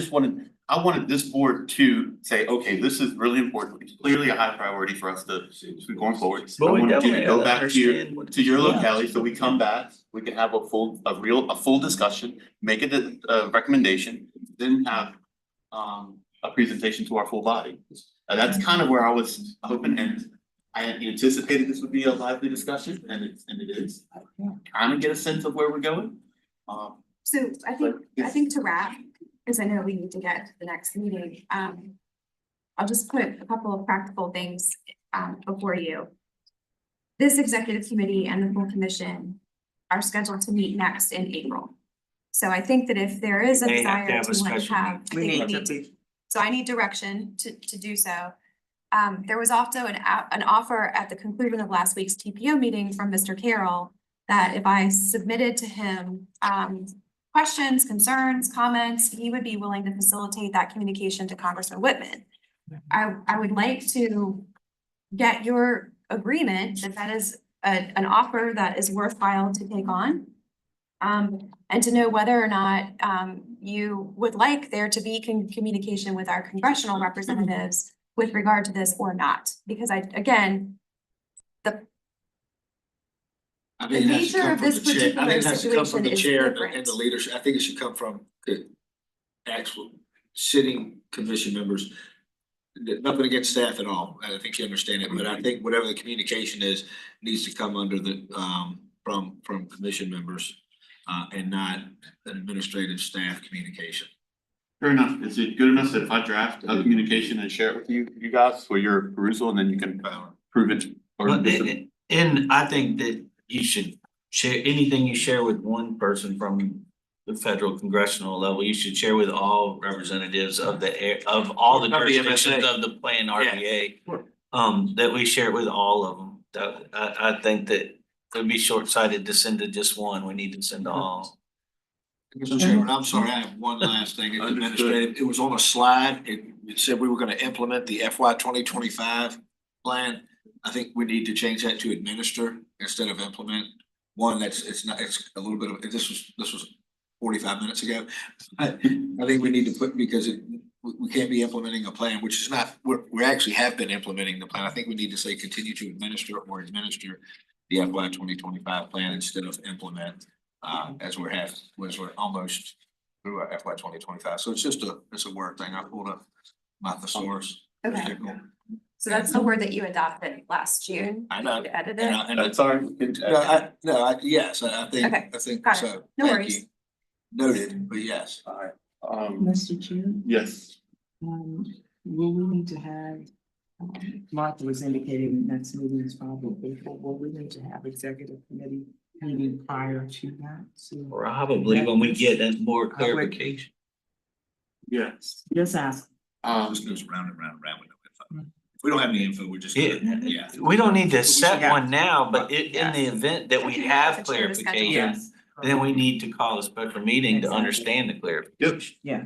wanted this board to say, okay, this is really important. It's clearly a high priority for us to be going forward. I But we wanted you definitely to go gotta back understand what- to your Yeah. locality, so we come back, we can have a full discussion, make a recommendation, then have a presentation to our full body. And that's kind of where I was hoping, and I had anticipated this would be a lively discussion, and it is. Kind of get a sense of where we're going. So I think to wrap, because I know we need to get to the next meeting, I'll just put a couple of practical things before you. This executive committee and the full commission are scheduled to meet next in April. So I think that if there is a They have to desire have a to want to special have, I We think need to be. so I need direction to do so. There was also an offer at the conclusion of last week's TPO meeting from Mr. Carroll that if I submitted to him, questions, concerns, comments, he would be willing to facilitate that communication to Congressman Whitman. I would like to get your agreement that that is an offer that is worthwhile to take on. And to know whether or not, you would like there to be communication with our congressional representatives with regard to this or not, because again, I think it has to nature come of from this the chair. I think it has to come from the particular chair situation is and the different. leadership. I think it should come from the actual sitting commission members. Nothing against staff at all. I think you understand it, but I think whatever the communication is, needs to come under the, from commission members. And not an administrative staff communication. Fair enough. Is it good enough that if I draft a communication and share it with you guys for your perusal and then you can prove it? But and I think that you should share anything you share with one person from the federal congressional level, you should share with all representatives of of all the Of the jurisdictions MSA. of the PlanRVA. Yeah. That we share it with all of them. I think that it would be short-sighted to send to just one. We need to send to all. Mr. Chairman, I'm sorry, I have one last thing. It's Understood. administrative. It was on a slide. It said we were gonna implement the FY 2025 plan. I think we need to change that to administer instead of implement. One, it's a little bit of, this was 45 minutes ago. I think we need to put, because we can't be implementing a plan, which is not, we actually have been implementing the plan. I think we need to say continue to administer or administer the FY 2025 plan instead of implement, as we're almost through our FY 2025. So it's just it's a word thing. I pulled up my thesaurus. Okay. So that's the word that you adopted last June. I know. You edited And it. I, and That's all right. yes, I think, Okay, I think got it. so. No Thank worries. you. Noted, but yes. Mr. Chair, Yes. will we need to have, Martha was indicating the next meeting is probably April, will we need to have executive committee meeting prior to that? So Probably when we get more clarification. Yes. just ask. Just goes round and round and round with no info. If we don't have any info, we're just. Yeah, we don't need to set Yeah. one now, but in the event that we have That's a change of schedule. clarification, Yes. then we need to call a special meeting to Exactly. understand the clarification. Yeah.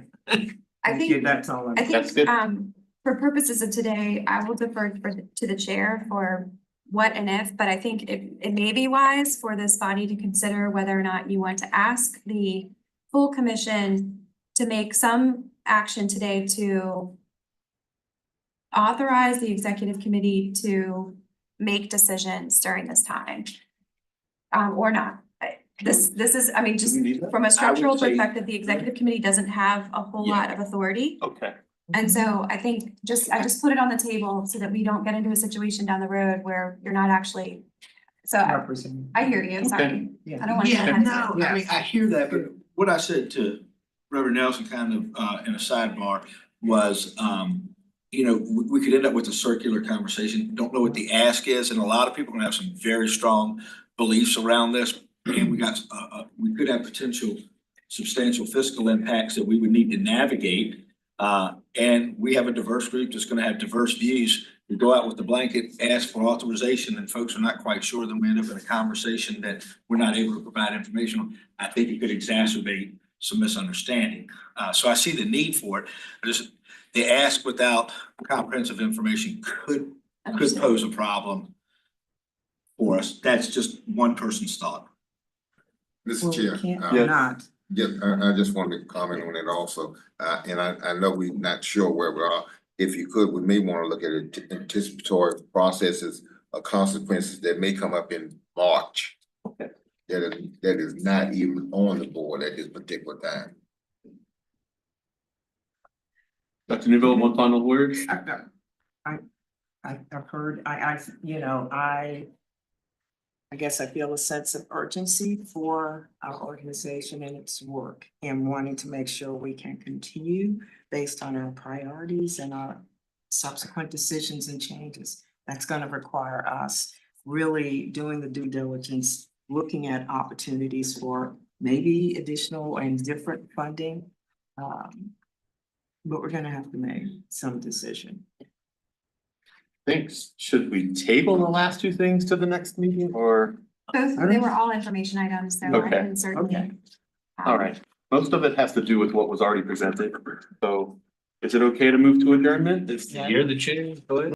I think, That's all. I That's think, good. for purposes of today, I will defer to the chair for what and if, but I think it may be wise for this body to consider whether or not you want to ask the full commission to make some action today to authorize the executive committee to make decisions during this time. Or not. This is, I mean, just Do we need that? from a structural say- perspective, the executive committee doesn't have a whole lot of authority. Okay. And so I think I just put it on the table so that we don't get into a situation down the road where you're not actually. So Representing. I hear you, sorry. Yeah. I don't want to. Yeah, no, I mean, I hear that, but Yeah. what I said to Reverend Nelson kind of, in a sidebar was, we could end up with a circular conversation, don't know what the ask is, and a lot of people are gonna have some very strong beliefs around this. And we could have potential substantial fiscal impacts that we would need to navigate. And we have a diverse group that's gonna have diverse views. We go out with the blanket, ask for authorization, and folks are not quite sure, then we end up in a conversation that we're not able to provide information on. I think it could exacerbate some misunderstanding. So I see the need for it. The ask without comprehensive information could pose a problem for us. That's just one person's thought. Well, Mr. we Chair, can't Yes. not. yeah, I just wanted to comment on it also, and I know we're not sure where we are. If you could, we may want to look at anticipatory processes or consequences that may come up in March. Okay. That is not even on the board at this particular time. Dr. Newville, one final word? I've heard, I guess I feel a sense of urgency for our organization and its work and wanting to make sure we can continue based on our priorities and our subsequent decisions and changes. That's gonna require us really doing the due diligence, looking at opportunities for maybe additional and different funding. But we're gonna have to make some decision. Thanks. Should we table the last two things to the next meeting or? Both, they were all information items, so I Okay, can certainly. okay. All right, most of it has to do with what was already presented, so is it okay to move to adjournment? You're the chair, go ahead.